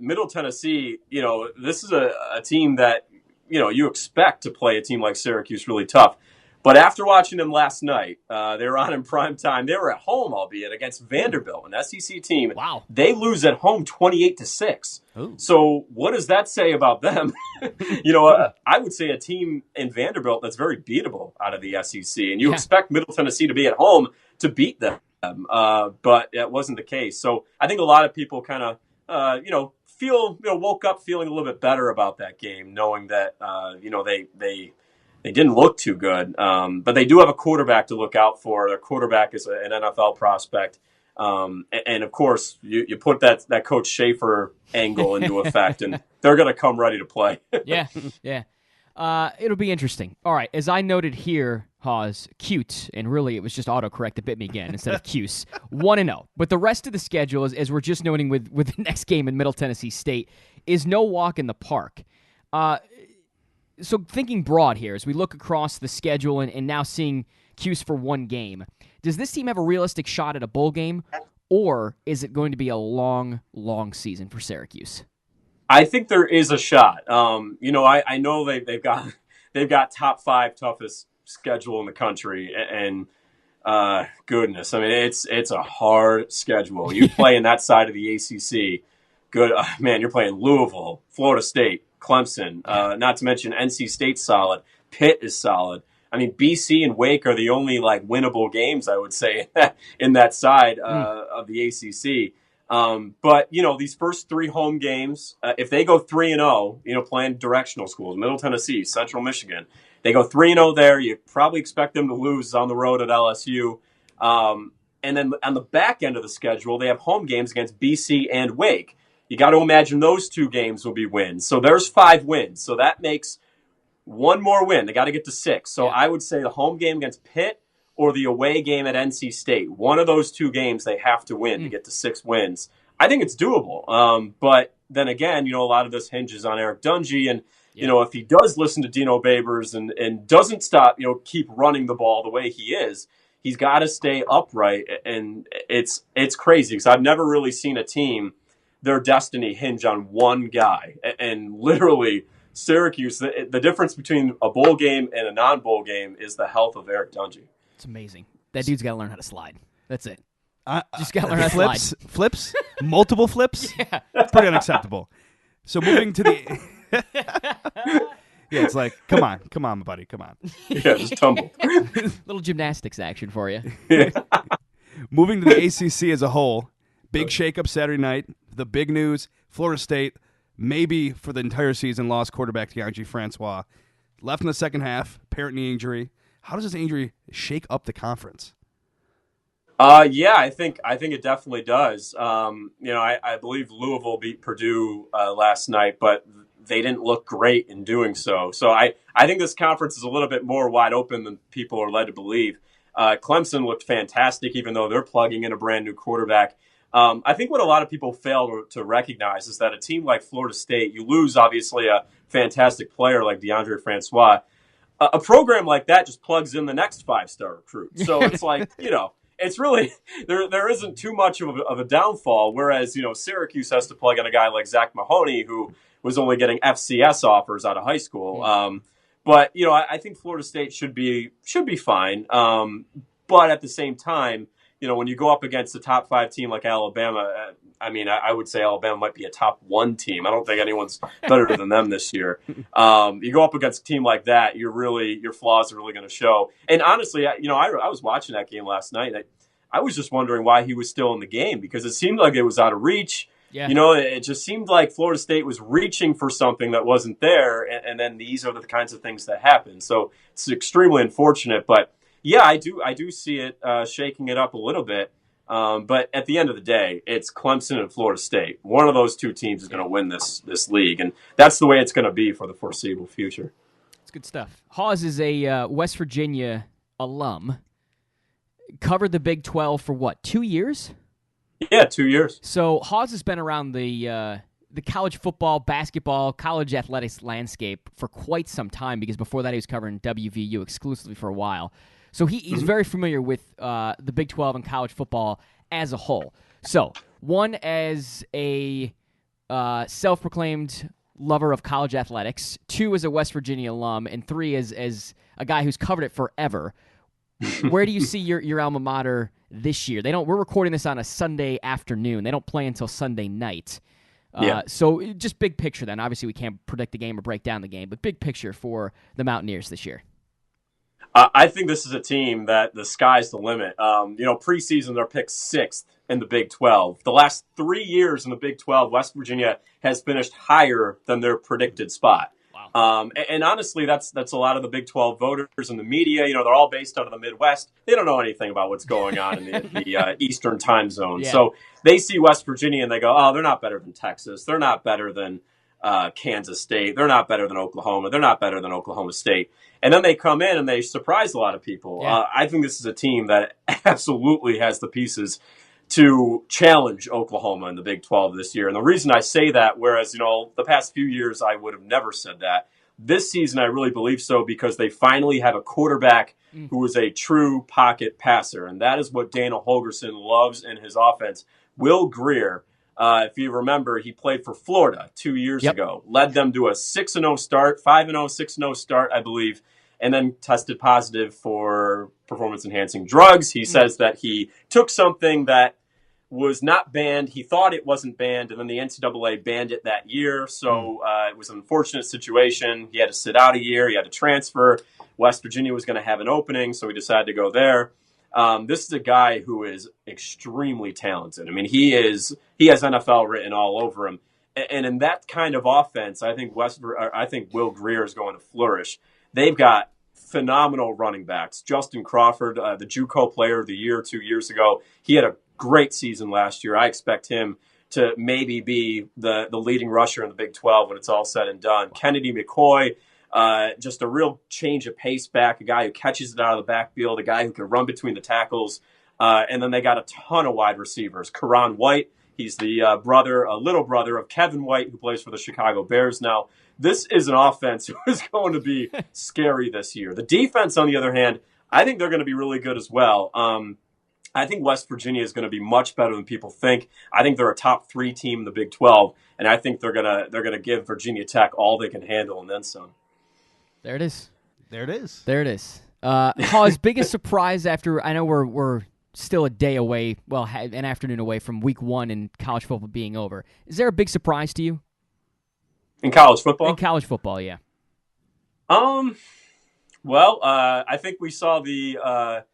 Middle Tennessee, this is a team that, you expect to play a team like Syracuse really tough. But after watching them last night, they were on in prime time. They were at home, albeit, against Vanderbilt, an SEC team. Wow. They lose at home 28-6. Ooh. So what does that say about them? I would say a team in Vanderbilt that's very beatable out of the SEC. And you expect Middle Tennessee to be at home to beat them. But that wasn't the case. So I think a lot of people kind of, woke up feeling a little bit better about that game, knowing that, they didn't look too good, but they do have a quarterback to look out for. Their quarterback is an NFL prospect. And of course, you put that Coach Schaefer angle into effect, and they're going to come ready to play. Yeah. It'll be interesting. All right, as I noted here, Haws, cute, and really it was just autocorrect that bit me again instead of Cuse. 1-0. But the rest of the schedule, as we're just noting with the next game in Middle Tennessee State, is no walk in the park. So thinking broad here, as we look across the schedule and now seeing Cuse for one game, does this team have a realistic shot at a bowl game, or is it going to be a long, long season for Syracuse? I think there is a shot. I know they've got top 5 toughest schedule in the country, and goodness, I mean it's a hard schedule. You play in that side of the ACC. Good man, you're playing Louisville, Florida State, Clemson. Not to mention NC State's solid. Pitt is solid. I mean, BC and Wake are the only winnable games, I would say, in that side of the ACC. But these first 3 home games, if they go 3-0, playing directional schools, Middle Tennessee, Central Michigan, they go 3-0 there. You probably expect them to lose on the road at LSU. And then on the back end of the schedule, they have home games against BC and Wake. You got to imagine those 2 games will be wins. So there's 5 wins. So that makes one more win. They got to get to 6. So I would say the home game against Pitt or the away game at NC State. One of those 2 games they have to win to get to 6 wins. I think it's doable. But then again, a lot of this hinges on Eric Dungy. And, if he does listen to Dino Babers and doesn't stop, keep running the ball the way he is, he's got to stay upright. And it's crazy because I've never really seen a team, their destiny hinge on one guy. And literally, Syracuse, the difference between a bowl game and a non-bowl game is the health of Eric Dungy. It's amazing. That dude's got to learn how to slide. That's it. Just got to learn how to slide. Flips? Multiple flips? Yeah. That's pretty unacceptable. So moving to the... yeah, it's like, come on, my buddy, come on. Yeah, just tumble. Little gymnastics action for you. Yeah. Moving to the ACC as a whole, big shakeup Saturday night. The big news, Florida State, maybe for the entire season, lost quarterback DeAndre Francois. Left in the second half, apparent knee injury. How does this injury shake up the conference? Yeah, I think it definitely does. I believe Louisville beat Purdue last night, but they didn't look great in doing so. So I think this conference is a little bit more wide open than people are led to believe. Clemson looked fantastic, even though they're plugging in a brand new quarterback. I think what a lot of people fail to recognize is that a team like Florida State, you lose obviously a fantastic player like DeAndre Francois. A program like that just plugs in the next 5-star recruit. So it's like, it's really there isn't too much of a downfall. Whereas Syracuse has to plug in a guy like Zach Mahoney, who was only getting FCS offers out of high school. But I think Florida State should be fine. But at the same time, when you go up against a top 5 team like Alabama, I would say Alabama might be a top 1 team. I don't think anyone's better than them this year. You go up against a team like that, your flaws are really going to show. And honestly, I was watching that game last night. I was just wondering why he was still in the game because it seemed like it was out of reach. Yeah. It just seemed like Florida State was reaching for something that wasn't there, and then these are the kinds of things that happen. So it's extremely unfortunate, but yeah, I do see it shaking it up a little bit. But at the end of the day, it's Clemson and Florida State. One of those 2 teams is going to win this league, and that's the way it's going to be for the foreseeable future. It's good stuff. Haws is a West Virginia alum. Covered the Big 12 for what, 2 years? Yeah, 2 years. So Haws has been around the college football, basketball, college athletics landscape for quite some time because before that he was covering WVU exclusively for a while. So he's very familiar with the Big 12 and college football as a whole. So, one, as a self-proclaimed lover of college athletics, 2, as a West Virginia alum, and 3, as a guy who's covered it forever. Where do you see your alma mater this year? We're recording this on a Sunday afternoon. They don't play until Sunday night. So just big picture then. Obviously, we can't predict the game or break down the game, but big picture for the Mountaineers this year. I think this is a team that the sky's the limit. Preseason, they're picked 6th in the Big 12. The last 3 years in the Big 12, West Virginia has finished higher than their predicted spot. Wow. And honestly, that's a lot of the Big 12 voters and the media. They're all based out of the Midwest. They don't know anything about what's going on in the Eastern time zone. Yeah. So they see West Virginia and they go, oh, they're not better than Texas. They're not better than Kansas State. They're not better than Oklahoma. They're not better than Oklahoma State. And then they come in and they surprise a lot of people. Yeah. I think this is a team that absolutely has the pieces to challenge Oklahoma in the Big 12 this year. And the reason I say that, whereas, the past few years I would have never said that, this season I really believe so because they finally have a quarterback who is a true pocket passer. And that is what Dana Holgorsen loves in his offense. Will Grier, if you remember, he played for Florida 2 years ago, led them to a 6-0 start, 5-0, 6-0 start, I believe, and then tested positive for performance-enhancing drugs. He says that he took something that was not banned. He thought it wasn't banned, and then the NCAA banned it that year. So it was an unfortunate situation. He had to sit out a year. He had to transfer. West Virginia was going to have an opening, so he decided to go there. This is a guy who is extremely talented. I mean, he has NFL written all over him, and in that kind of offense, I think Will Grier is going to flourish. They've got phenomenal running backs. Justin Crawford, the JUCO Player of the Year 2 years ago, he had a great season last year. I expect him to maybe be the leading rusher in the Big 12 when it's all said and done. Kennedy McCoy, just a real change of pace back, a guy who catches it out of the backfield, a guy who can run between the tackles. And then they got a ton of wide receivers. Karan White, he's the little brother of Kevin White, who plays for the Chicago Bears now. This is an offense who is going to be scary this year. The defense, on the other hand, I think they're going to be really good as well. I think West Virginia is going to be much better than people think. I think they're a top 3 team in the Big 12, and I think they're gonna give Virginia Tech all they can handle and then some. There it is. There it is. There it is. Hawes, biggest surprise after, I know we're still a day away, well, an afternoon away from week 1 and college football being over. Is there a big surprise to you? In college football? In college football, yeah. Well, I think we saw the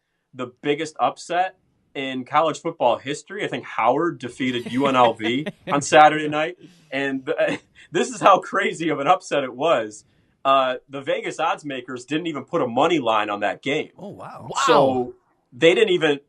biggest upset in college football history. I think Howard defeated UNLV on Saturday night. And this is how crazy of an upset it was. The Vegas odds makers didn't even put a money line on that game. Oh, wow. So they didn't even,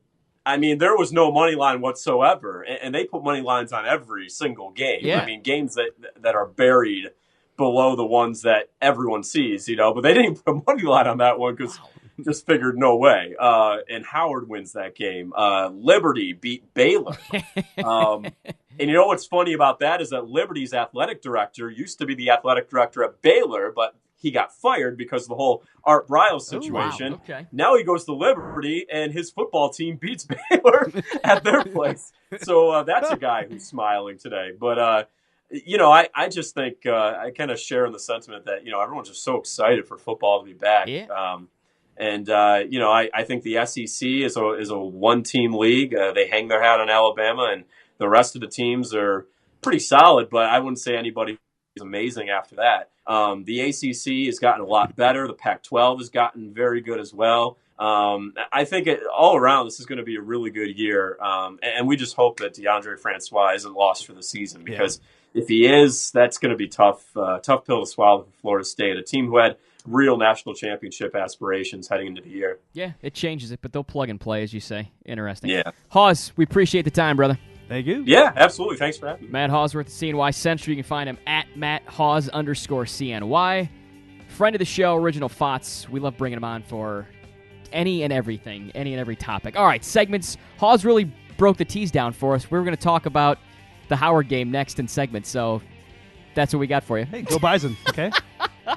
there was no money line whatsoever. And they put money lines on every single game. Yeah. Games that are buried below the ones that everyone sees, but they didn't even put a money line on that one because just figured no way. And Howard wins that game. Liberty beat Baylor. And what's funny about that is that Liberty's athletic director used to be the athletic director at Baylor, but he got fired because of the whole Art Briles situation. Wow. Okay. Now he goes to Liberty, and his football team beats Baylor at their place. So that's a guy who's smiling today. But, I just think I kind of share in the sentiment that, everyone's just so excited for football to be back. Yeah. I think the SEC is a one-team league. They hang their hat on Alabama, and the rest of the teams are pretty solid, but I wouldn't say anybody is amazing after that. The ACC has gotten a lot better. The Pac-12 has gotten very good as well. I think all around this is going to be a really good year, and we just hope that DeAndre Francois isn't lost for the season because if he is, that's going to be tough pill to swallow for Florida State, a team who had real national championship aspirations heading into the year. Yeah, it changes it, but they'll plug and play, as you say. Interesting. Yeah. Hawes, we appreciate the time, brother. Thank you. Yeah, absolutely. Thanks for having me. Matt Hauswirth of CNY Central. You can find him at MattHaus_CNY. Friend of the show, original Fots. We love bringing him on for any and everything, any and every topic. All right, segments. Haus really broke the tease down for us. We were going to talk about the Howard game next in segments, so that's what we got for you. Hey, go Bison, okay?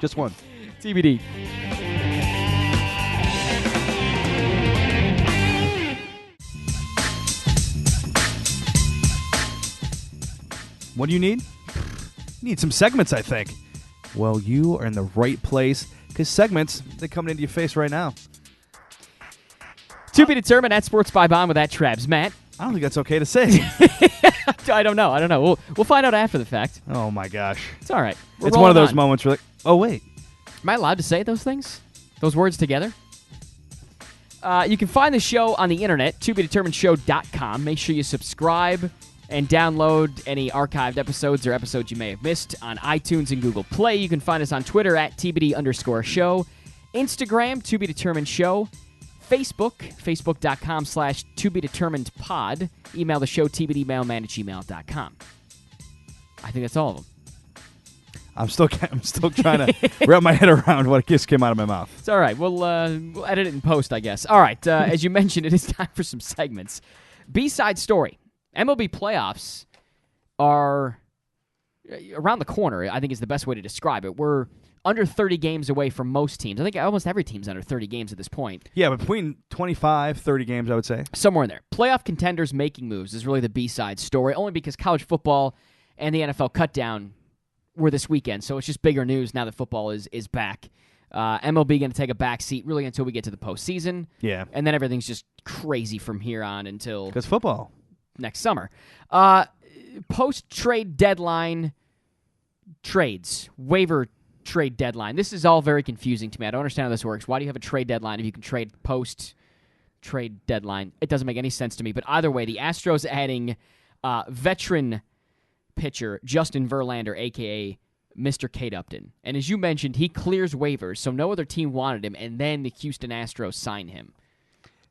Just one. TBD. What do you need? You need some segments, I think. Well, you are in the right place because segments, they're coming into your face right now. To be determined at Sports by Bond with that Trabs. Matt? I don't think that's okay to say. I don't know. We'll find out after the fact. Oh, my gosh. It's all right. It's one of those moments where, oh, wait. Am I allowed to say those things? Those words together? You can find the show on the internet, tobedeterminedshow.com. Make sure you subscribe and download any archived episodes or episodes you may have missed on iTunes and Google Play. You can find us on Twitter at TBD_show, Instagram, ToBeDeterminedShow, Facebook, facebook.com/ToBeDeterminedPod. Email the show, tbdmailman@gmail.com. I think that's all of them. I'm still trying to wrap my head around what just came out of my mouth. It's all right. We'll edit it in post, I guess. All right. As you mentioned, it is time for some segments. B-side story. MLB playoffs are around the corner, I think is the best way to describe it. We're under 30 games away from most teams. I think almost every team's under 30 games at this point. Yeah, but between 25, 30 games, I would say. Somewhere in there. Playoff contenders making moves is really the B-side story, only because college football and the NFL cut down were this weekend, so it's just bigger news now that football is back. MLB going to take a back seat really until we get to the postseason. Yeah. And then everything's just crazy from here on until because football next summer. Post-trade deadline trades, waiver trade deadline. This is all very confusing to me. I don't understand how this works. Why do you have a trade deadline if you can trade post-trade deadline? It doesn't make any sense to me. But either way, the Astros adding veteran pitcher Justin Verlander, a.k.a. Mr. Kate Upton. And as you mentioned, he clears waivers, so no other team wanted him, and then the Houston Astros sign him.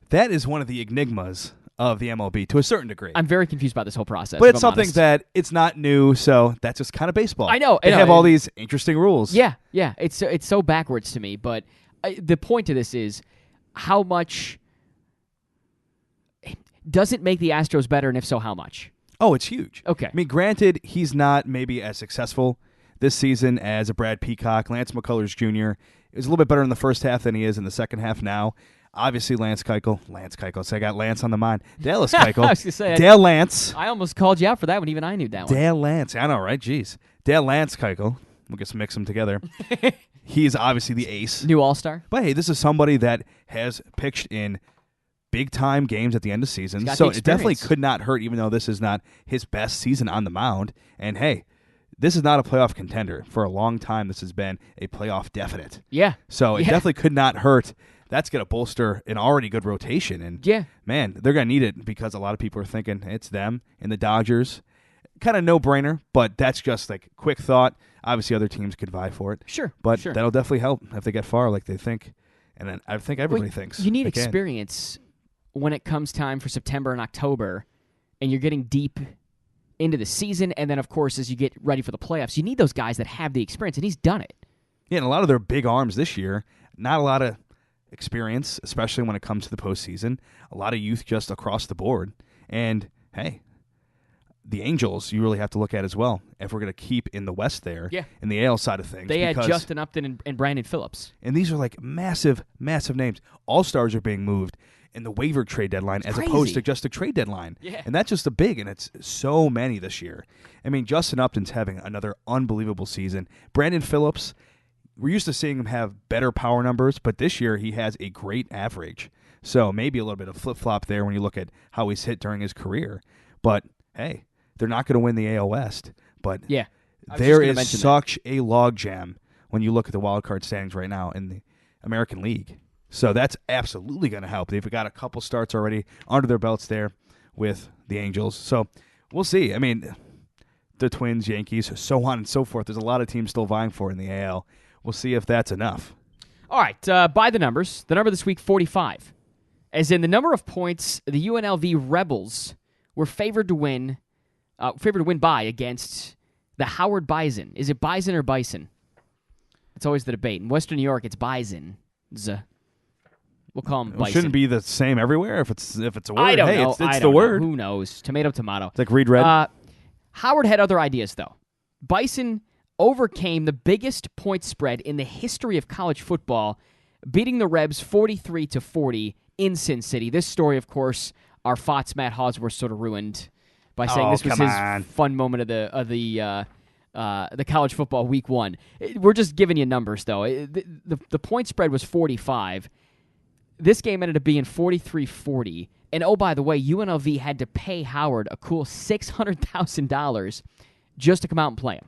That is one of the enigmas of the MLB to a certain degree. I'm very confused by this whole process. But it's something that it's not new, so that's just kind of baseball. I know. They have all these interesting rules. Yeah. It's so backwards to me, but the point of this is how much does it make the Astros better, and if so, how much? Oh, it's huge. Okay. I mean, granted, he's not maybe as successful this season as a Brad Peacock. Lance McCullers Jr. is a little bit better in the first half than he is in the second half now. Obviously, Lance Keuchel. So I got Lance on the mind. Dallas Keuchel. I was gonna say, Dale Lance. I almost called you out for that one. Even I knew that one. Dale Lance. I know, right? Jeez. Dale Lance Keuchel. We'll just mix them together. He's obviously the ace. New All-Star. But hey, this is somebody that has pitched in big-time games at the end of season. Got So the it definitely experience. could not hurt, even though this is not his best season on the mound. And hey, this is not a playoff contender. For a long time, this has been a playoff definite. Yeah. So it definitely could not hurt. That's going to bolster an already good rotation. And, man, they're going to need it because a lot of people are thinking it's them and the Dodgers. Kind of no-brainer, but that's just like quick thought. Obviously, other teams could vie for it. Sure. But that'll definitely help if they get far like they think. And then I think everybody thinks. You need they can. experience when it comes time for September and October, and you're getting deep into the season, and then, of course, as you get ready for the playoffs, you need those guys that have the experience, and he's done it. Yeah, and a lot of their big arms this year, not a lot of experience, especially when it comes to the postseason. A lot of youth just across the board. And, hey, the Angels you really have to look at as well if we're going to keep in the West there, in the AL side of things. They had Justin Upton and Brandon Phillips. And these are like massive, massive names. All-stars are being moved in the waiver trade deadline as opposed to just a trade deadline. Yeah. And that's just a big, and it's so many this year. I mean, Justin Upton's having another unbelievable season. Brandon Phillips, we're used to seeing him have better power numbers, but this year he has a great average. So maybe a little bit of flip-flop there when you look at how he's hit during his career. But, hey, they're not going to win the AL West. But there is such a logjam when you look at the wild card standings right now in the American League. So that's absolutely going to help. They've got a couple starts already under their belts there with the Angels. So we'll see. I mean, the Twins, Yankees, so on and so forth. There's a lot of teams still vying for it in the AL. We'll see if that's enough. All right, by the numbers, the number this week, 45. As in the number of points the UNLV Rebels were favored to win by against the Howard Bison. Is it Bison or Bison? It's always the debate. In Western New York, it's Bison. We'll call them Bison. It shouldn't be the same everywhere if it's a word. I don't know. It's the word. Who knows? Tomato, tomato. It's like read red. Howard had other ideas, though. Bison overcame the biggest point spread in the history of college football, beating the Rebs 43-40 in Sin City. This story, of course, our Fots Matt Hauswirth sort of ruined by saying this was his fun moment of the college football week one. We're just giving you numbers, though. The point spread was 45. This game ended up being 43-40. And, oh, by the way, UNLV had to pay Howard a cool $600,000 just to come out and play him.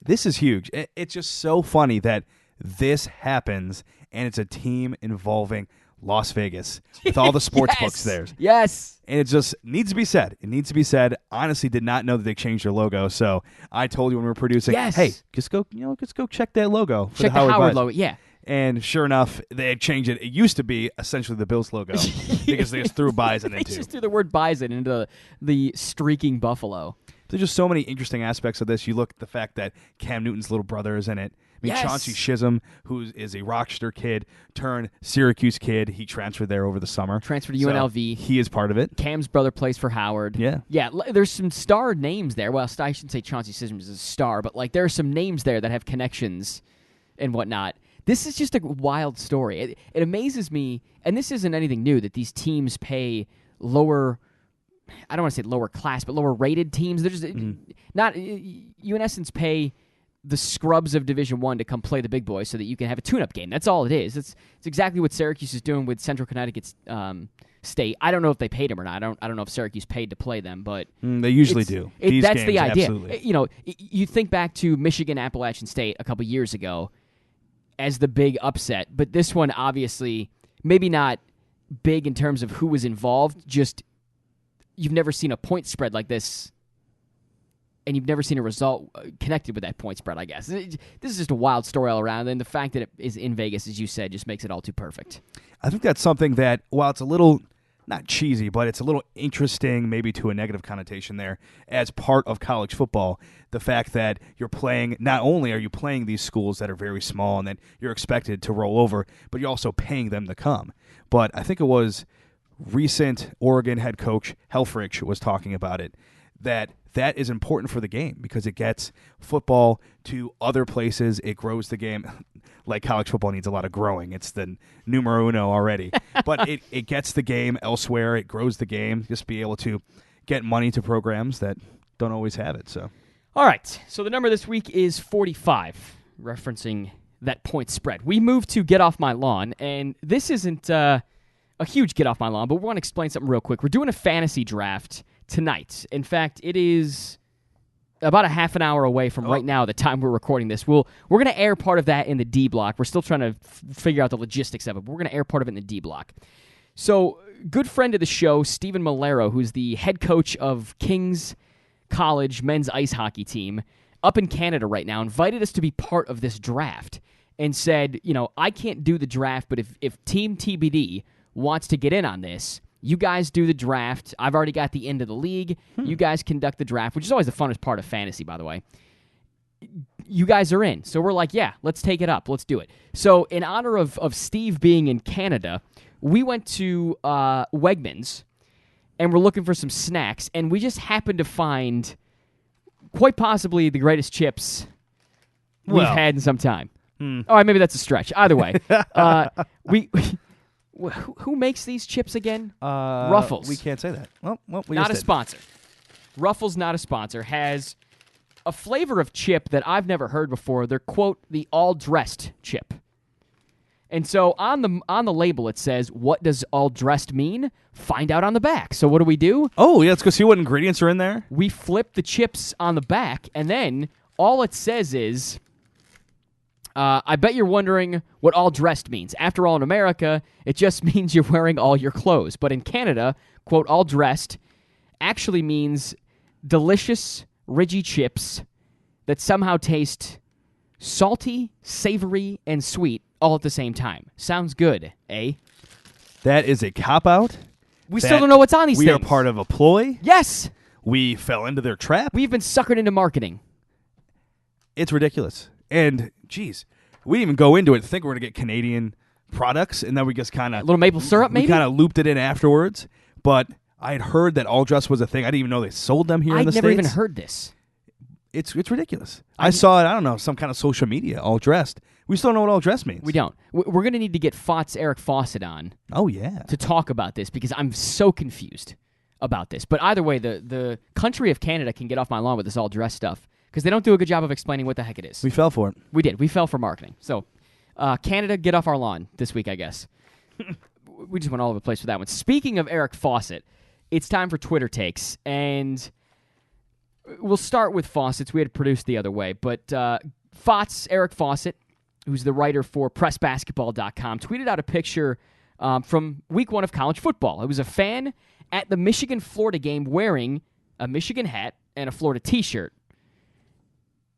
This is huge. It's just so funny that this happens, and it's a team involving Las Vegas with all the sports books there. Yes. And it just needs to be said. It needs to be said. Honestly, did not know that they changed their logo. So I told you when we were producing, hey, just go check that logo. For check the Howard logo. Yeah. And sure enough, they had changed it. It used to be essentially the Bills logo because they just threw Bison into. They just threw the word Bison into the streaking buffalo. There's just so many interesting aspects of this. You look at the fact that Cam Newton's little brother is in it. I mean, Yes. Chauncey Chisholm, who is a Rochester kid, turned Syracuse kid. He transferred there over the summer. Transferred to So UNLV. he is part of it. Cam's brother plays for Howard. Yeah. Yeah, there's some star names there. Well, I shouldn't say Chauncey Chisholm is a star, but like there are some names there that have connections and whatnot. This is just a wild story. It amazes me, and this isn't anything new, that these teams pay lower, I don't want to say lower class, but lower rated teams. They're just not, you in essence pay the scrubs of Division I to come play the big boys so that you can have a tune-up game. That's all it is. It's exactly what Syracuse is doing with Central Connecticut State. I don't know if they paid him or not. I don't know if Syracuse paid to play them, but They usually do. These that's games, the idea. Absolutely. You know, you think back to Michigan Appalachian State a couple years ago as the big upset, but this one obviously maybe not big in terms of who was involved. Just you've never seen a point spread like this. And you've never seen a result connected with that point spread, I guess. This is just a wild story all around, and the fact that it is in Vegas, as you said, just makes it all too perfect. I think that's something that, while it's a little, not cheesy, but it's a little interesting, maybe to a negative connotation there, as part of college football, the fact that you're playing, not only are you playing these schools that are very small and that you're expected to roll over, but you're also paying them to come. But I think it was recent Oregon head coach Helfrich was talking about it, that is important for the game because it gets football to other places. It grows the game. Like college football needs a lot of growing. It's the numero uno already. But it gets the game elsewhere. It grows the game. Just be able to get money to programs that don't always have it. So, All right. So the number this week is 45, referencing that point spread. We move to Get Off My Lawn, and this isn't a huge Get Off My Lawn, but we want to explain something real quick. We're doing a fantasy draft tonight. In fact, it is about a half an hour away from right now, the time we're recording this. We're going to air part of that in the D block. We're still trying to figure out the logistics of it, but we're going to air part of it in the D block. So, good friend of the show, Stephen Malero, who's the head coach of King's College men's ice hockey team up in Canada right now, invited us to be part of this draft and said, you know, I can't do the draft, but if Team TBD wants to get in on this, you guys do the draft. I've already got the end of the league. You guys conduct the draft, which is always the funnest part of fantasy, by the way. You guys are in. So we're like, yeah, let's take it up. Let's do it. So in honor of Steve being in Canada, we went to Wegmans, and we're looking for some snacks, and we just happened to find quite possibly the greatest chips we've had in some time. All right, maybe that's a stretch. Either way, who makes these chips again? Ruffles. We can't say that. Well, we not just a did. sponsor. Ruffles, not a sponsor, has a flavor of chip that I've never heard before. They're, quote, the all-dressed chip. And so on the label it says, what does all-dressed mean? Find out on the back. So what do? Oh, yeah, let's go see what ingredients are in there. We flip the chips on the back, and then all it says is, I bet you're wondering what all dressed means. After all, in America, it just means you're wearing all your clothes. But in Canada, quote, all dressed actually means delicious, ridgy chips that somehow taste salty, savory, and sweet all at the same time. Sounds good, eh? That is a cop-out. We still don't know what's on these we things. We are part of a ploy. Yes! We fell into their trap. We've been suckered into marketing. It's ridiculous. And, geez, we didn't even go into it think we're going to get Canadian products, and then we just kind of... A little maple syrup, maybe? We kind of looped it in afterwards, but I had heard that all dress was a thing. I didn't even know they sold them here in the States. I'd never even heard this. It's ridiculous. I saw it, I don't know, some kind of social media, all dressed. We still don't know what all dressed means. We don't. We're going to need to get Eric Fawcett on. Oh, yeah. To talk about this, because I'm so confused about this. But either way, the country of Canada can get off my lawn with this all dressed stuff, because they don't do a good job of explaining what the heck it is. We fell for it. We did. We fell for marketing. So, Canada, get off our lawn this week, I guess. We just went all over the place with that one. Speaking of Eric Fawcett, it's time for Twitter takes, and we'll start with Fawcett's. We had produced the other way, but Eric Fawcett, who's the writer for PressBasketball.com, tweeted out a picture from week 1 of college football. It was a fan at the Michigan-Florida game wearing a Michigan hat and a Florida t-shirt.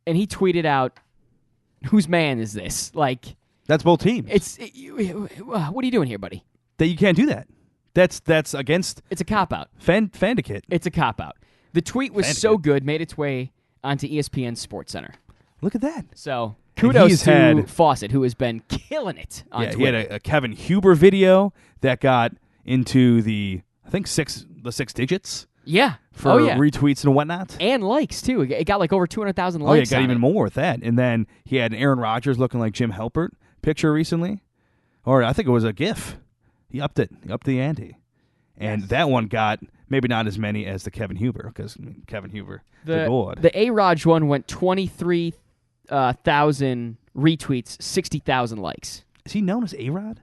And he tweeted out, whose man is this? Like, that's both teams. What are you doing here, buddy? That you can't do that. That's against... It's a cop-out. Fandicate. It's a cop-out. The tweet was so good, made its way onto ESPN SportsCenter. Look at that. So kudos to had Fawcett, who has been killing it on Twitter. He had a Kevin Huber video that got into the six digits. Yeah. For retweets and whatnot. And likes, too. It got like over 200,000 likes. Oh, yeah, it got even more with that. And then he had an Aaron Rodgers looking like Jim Halpert picture recently. Or I think it was a GIF. He upped it. He upped the ante. And that one got maybe not as many as the Kevin Huber, because Kevin Huber, the God. The A-Raj one went 23,000 retweets, 60,000 likes. Is he known as A-Rod?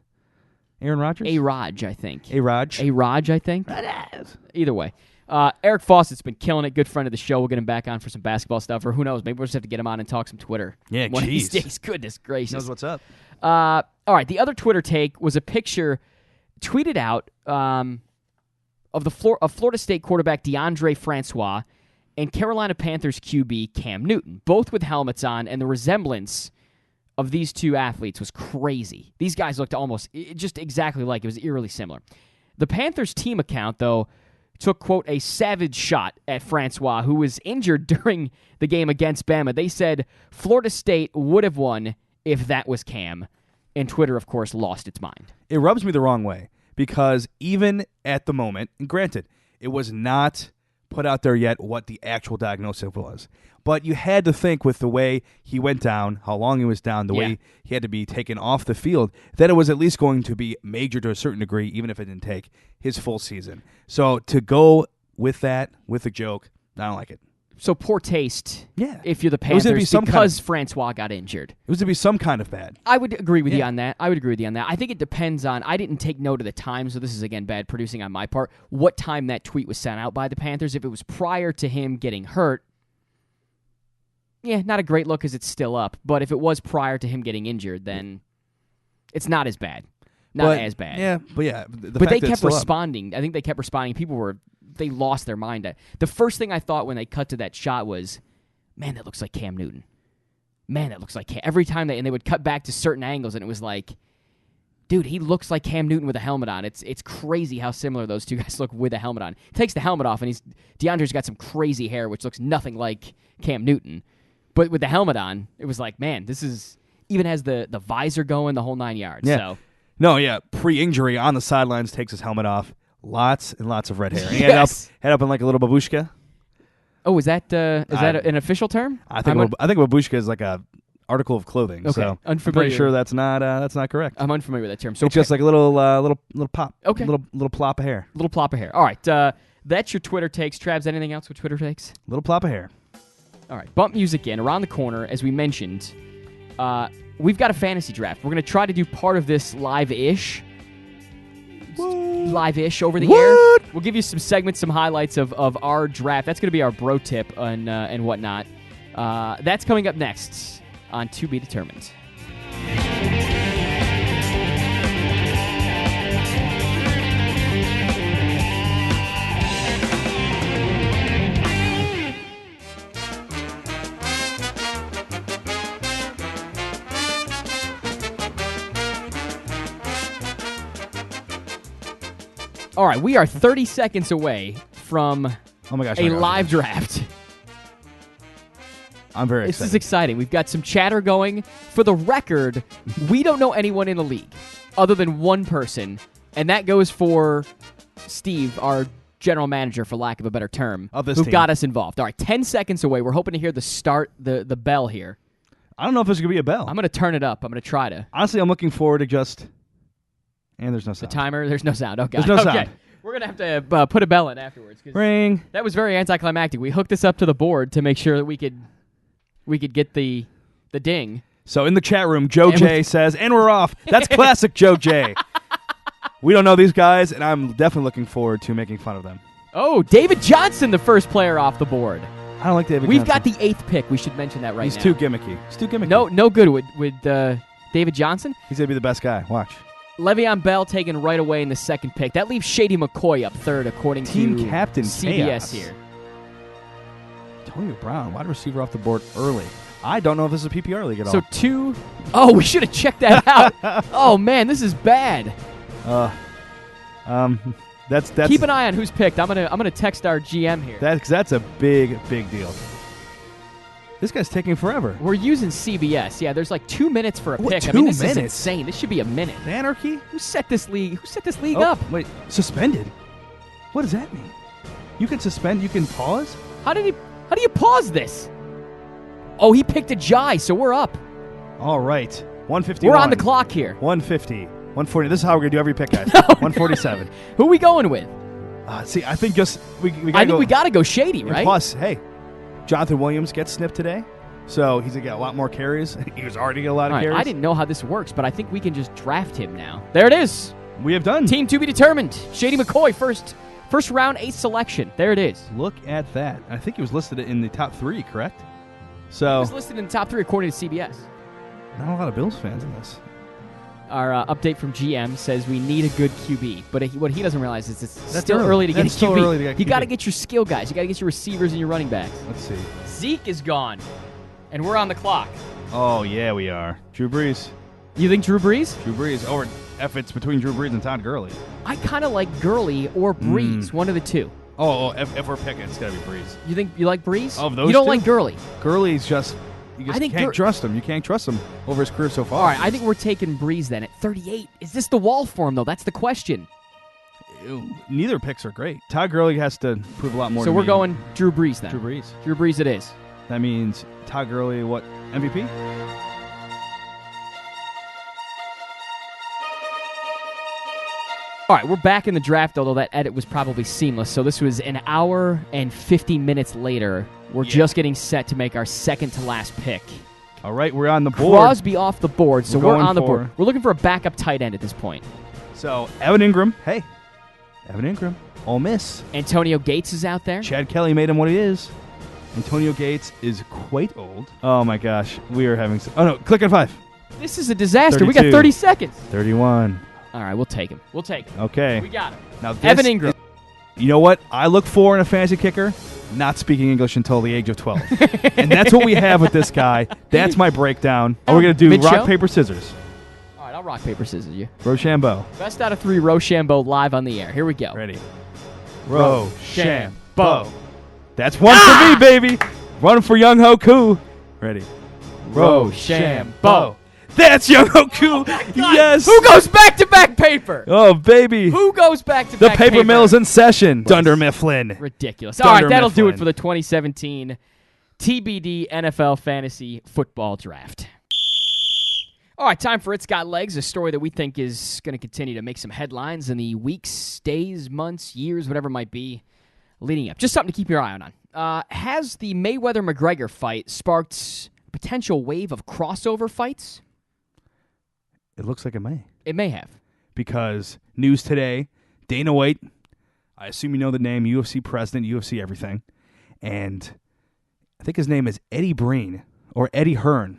Aaron Rodgers? A-Raj, I think. A-Raj? A-Raj, I think. Either way. Eric Fawcett's been killing it. Good friend of the show. We'll get him back on for some basketball stuff, or who knows? Maybe we'll just have to get him on and talk some Twitter. Yeah, one of these days. Goodness gracious. He knows what's up. All right, the other Twitter take was a picture tweeted out of Florida State quarterback DeAndre Francois and Carolina Panthers QB Cam Newton, both with helmets on, and the resemblance of these two athletes was crazy. These guys looked almost just exactly like. It was eerily similar. The Panthers team account, though, took, quote, a savage shot at Francois, who was injured during the game against Bama. They said Florida State would have won if that was Cam. And Twitter, of course, lost its mind. It rubs me the wrong way, because even at the moment, and granted, it was not put out there yet what the actual diagnosis was. But you had to think, with the way he went down, how long he was down, the way he had to be taken off the field, that it was at least going to be major to a certain degree, even if it didn't take his full season. So to go with that, with the joke, I don't like it. So poor taste if you're the It was Panthers, to be because Francois got injured. It was to be some kind of bad. I would agree with you on that. I think it depends on, I didn't take note of the time, so this is, again, bad producing on my part, what time that tweet was sent out by the Panthers. If it was prior to him getting hurt, not a great look because it's still up. But if it was prior to him getting injured, then it's not as bad. As bad. Yeah, but but they kept responding. I think they kept responding. They lost their mind. The first thing I thought when they cut to that shot was, man, that looks like Cam Newton. Man, that looks like Cam. Every time they would cut back to certain angles, and it was like, dude, he looks like Cam Newton with a helmet on. It's crazy how similar those two guys look with a helmet on. He takes the helmet off, and DeAndre's got some crazy hair, which looks nothing like Cam Newton. But with the helmet on, it was like, man, this is, even has the visor going, the whole 9 yards. Yeah. So. No, pre-injury on the sidelines, takes his helmet off. Lots and lots of red hair. He head up in like a little babushka. Oh, is that an official term? I think babushka is like a article of clothing. Okay, so I'm pretty sure that's not correct. I'm unfamiliar with that term. So it's just like a little pop. Okay, little plop of hair. Little plop of hair. All right, that's your Twitter takes. Travs, anything else with Twitter takes? Little plop of hair. All right, bump music in. Around the corner, as we mentioned, we've got a fantasy draft. We're going to try to do part of this live-ish over the air. We'll give you some segments, some highlights of our draft. That's going to be our bro tip and whatnot. That's coming up next on To Be Determined. All right, we are 30 seconds away from a live draft. I'm very excited. This is exciting. We've got some chatter going. For the record, we don't know anyone in the league other than one person, and that goes for Steve, our general manager, for lack of a better term, who got us involved. All right, 10 seconds away. We're hoping to hear the bell here. I don't know if there's going to be a bell. I'm going to turn it up. I'm going to try to. Honestly, I'm looking forward to just... And there's no sound. The timer, there's no sound. Okay. There's no sound. We're going to have to put a bell in afterwards. Ring. That was very anticlimactic. We hooked this up to the board to make sure that we could get the ding. So in the chat room, Joe J says, and we're off. That's classic Joe J. We don't know these guys, and I'm definitely looking forward to making fun of them. Oh, David Johnson, the first player off the board. I don't like David We've Johnson. got the 8th pick. We should mention that right now. He's too gimmicky. He's too gimmicky. No good with David Johnson. He's going to be the best guy. Watch. Le'Veon Bell taken right away in the 2nd pick. That leaves Shady McCoy up 3rd, according Team to Captain CBS Chaos. here. Antonio Brown, wide receiver off the board early. I don't know if this is a PPR league at all. So 2... Oh, we should have checked that out. Oh, man, this is bad. That's Keep an eye on who's picked. I'm gonna text our GM here. That's a big deal. This guy's taking forever. We're using CBS. Yeah, there's like 2 minutes for a pick. 2 this is minutes? insane. This should be a minute. Anarchy? Who set this league Oh, up? wait, suspended? What does that mean? You can suspend, you can pause? How do you pause this? Oh, he picked a Jai, so we're up. All right. 151. We're on the clock here. 150. 140. This is how we're going to do every pick, guys. 147. Who are we going with? See, I think just we I think we got to go shady, right? Plus, hey, Jonathan Williams gets snipped today, so he's going to get a lot more carries. He was already getting a lot of carries. I didn't know how this works, but I think we can just draft him now. There it is. We have done. Team to be determined. Shady McCoy, first round, 8th selection. There it is. Look at that. I think he was listed in the top 3, correct? He So, was listed in the top 3 according to CBS. not a lot of Bills fans in this. Our update from GM says we need a good QB, but what he doesn't realize is it's That's still early to get a That's still QB. early to get You QB. got to get your skill guys. You got to get your receivers and your running backs. Let's see. Zeke is gone, and we're on the clock. Oh, yeah, we are. Drew Brees. You think Drew Brees? Drew Brees. Over if it's between Drew Brees and Todd Gurley. I kind of like Gurley or Brees, one of the two. Oh, if we're picking, it's got to be Brees. You think you like Brees? Of those you don't two? like Gurley. Gurley's just, you I think can't trust him. You can't trust him over his career so far. All right, I think we're taking Brees then at 38. Is this the wall for him, though? That's the question. Ew, neither picks are great. Todd Gurley has to prove a lot more So to we're me. going Drew Brees then. Drew Brees. Drew Brees it is. That means Todd Gurley, what, MVP? All right, we're back in the draft, although that edit was probably seamless. So this was an hour and 50 minutes later. We're just getting set to make our second to last pick. All right, we're on the board. Crosby off the board, so we're going on the board. for- We're looking for a backup tight end at this point. So, Evan Ingram. Hey, Evan Ingram. Ole Miss. Antonio Gates is out there. Chad Kelly made him what he is. Antonio Gates is quite old. Oh, my gosh. We are having... Oh, no. Click on 5. This is a disaster. We got 32. 30 seconds. 31. All right, we'll take him. Okay. We got him. Now, this Evan Ingram. You know what I look for in a fantasy kicker? Not speaking English until the age of 12. And that's what we have with this guy. That's my breakdown. We're going to do Mid-show? rock, paper, scissors. All right, I'll rock, paper, scissors you. Rochambeau. Best out of 3, Rochambeau live on the air. Here we go. Ready. Rochambeau. Rochambeau. That's one for me, baby. Run for Young Hoku. Ready. Rochambeau. That's Young Hoku. Yes. Who goes back-to-back paper? Oh, baby. Who goes back-to-back The paper mill's in session. Dunder Mifflin. Ridiculous. All right, that'll do Mifflin. it for the 2017 TBD NFL Fantasy Football Draft. All right, time for It's Got Legs, a story that we think is going to continue to make some headlines in the weeks, days, months, years, whatever it might be, leading up. Just something to keep your eye on. Has the Mayweather-McGregor fight sparked a potential wave of crossover fights? It looks like it may. It may have. Because news today, Dana White, I assume you know the name, UFC president, UFC everything, and I think his name is Eddie Breen, or Eddie Hearn,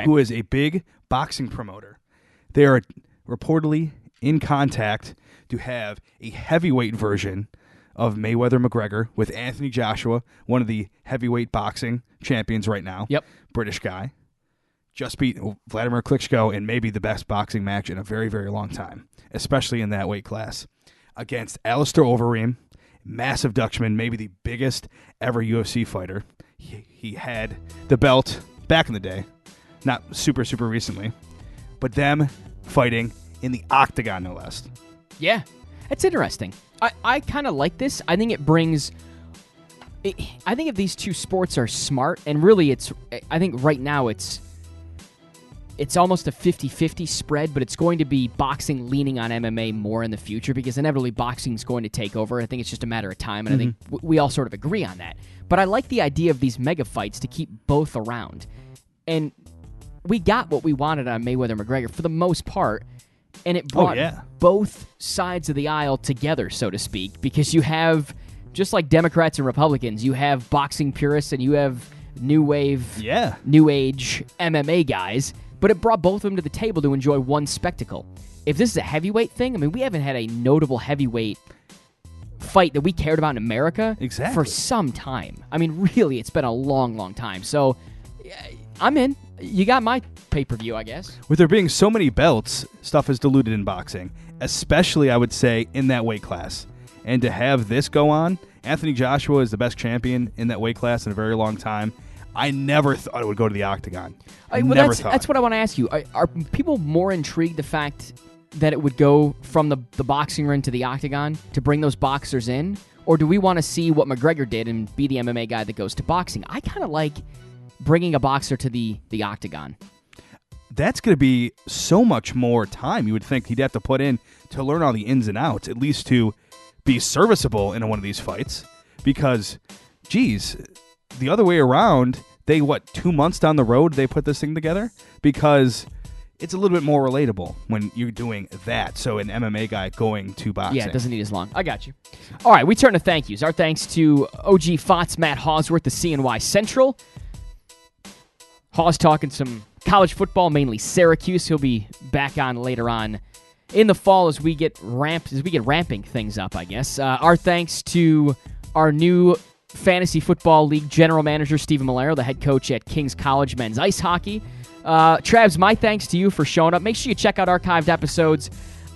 who is a big boxing promoter. They are reportedly in contact to have a heavyweight version of Mayweather-McGregor with Anthony Joshua, one of the heavyweight boxing champions right now. Yep. British guy. Just beat Vladimir Klitschko in maybe the best boxing match in a very, very long time, especially in that weight class, against Alistair Overeem, massive Dutchman, maybe the biggest ever UFC fighter. He had the belt back in the day, not super, super recently, but them fighting in the octagon, no less. Yeah, that's interesting. I kind of like this. I think it brings... I think if these two sports are smart, and really I think right now it's almost a 50-50 spread, but it's going to be boxing leaning on MMA more in the future because inevitably boxing is going to take over. I think it's just a matter of time, and I think we all sort of agree on that. But I like the idea of these mega fights to keep both around. And we got what we wanted on Mayweather-McGregor for the most part, and it brought both sides of the aisle together, so to speak, because you have, just like Democrats and Republicans, you have boxing purists and you have new wave, new age MMA guys, but it brought both of them to the table to enjoy one spectacle. If this is a heavyweight thing, I mean, we haven't had a notable heavyweight fight that we cared about in America for some time. I mean, really, it's been a long, long time. So I'm in. You got my pay-per-view, I guess. With there being so many belts, stuff is diluted in boxing, especially, I would say, in that weight class. And to have this go on, Anthony Joshua is the best champion in that weight class in a very long time. I never thought it would go to the octagon. That's what I want to ask you. Are people more intrigued the fact that it would go from the boxing ring to the octagon to bring those boxers in? Or do we want to see what McGregor did and be the MMA guy that goes to boxing? I kind of like bringing a boxer to the octagon. That's going to be so much more time you would think he'd have to put in to learn all the ins and outs, at least to be serviceable in one of these fights. Because, geez, the other way around, 2 months down the road they put this thing together? Because it's a little bit more relatable when you're doing that. So an MMA guy going to boxing. Yeah, it doesn't need as long. I got you. All right, we turn to thank yous. Our thanks to OG Fots, Matt Hauswirth of CNY Central. Haws talking some college football, mainly Syracuse. He'll be back on later on in the fall as we get ramping things up, I guess. Our thanks to our new Fantasy Football League general manager, Stephen Malero, the head coach at Kings College men's ice hockey. Travs, my thanks to you for showing up. Make sure you check out archived episodes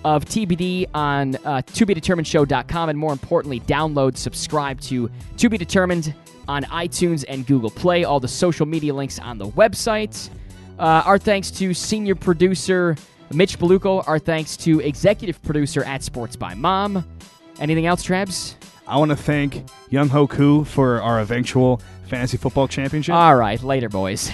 of TBD on tobedeterminedshow.com, and more importantly, download, subscribe to To Be Determined on iTunes and Google Play. All the social media links on the website. Our thanks to senior producer Mitch Beluco. Our thanks to executive producer at Sports by Mom. Anything else, Travs? I want to thank Young Ho Koo for our eventual fantasy football championship. All right, later, boys.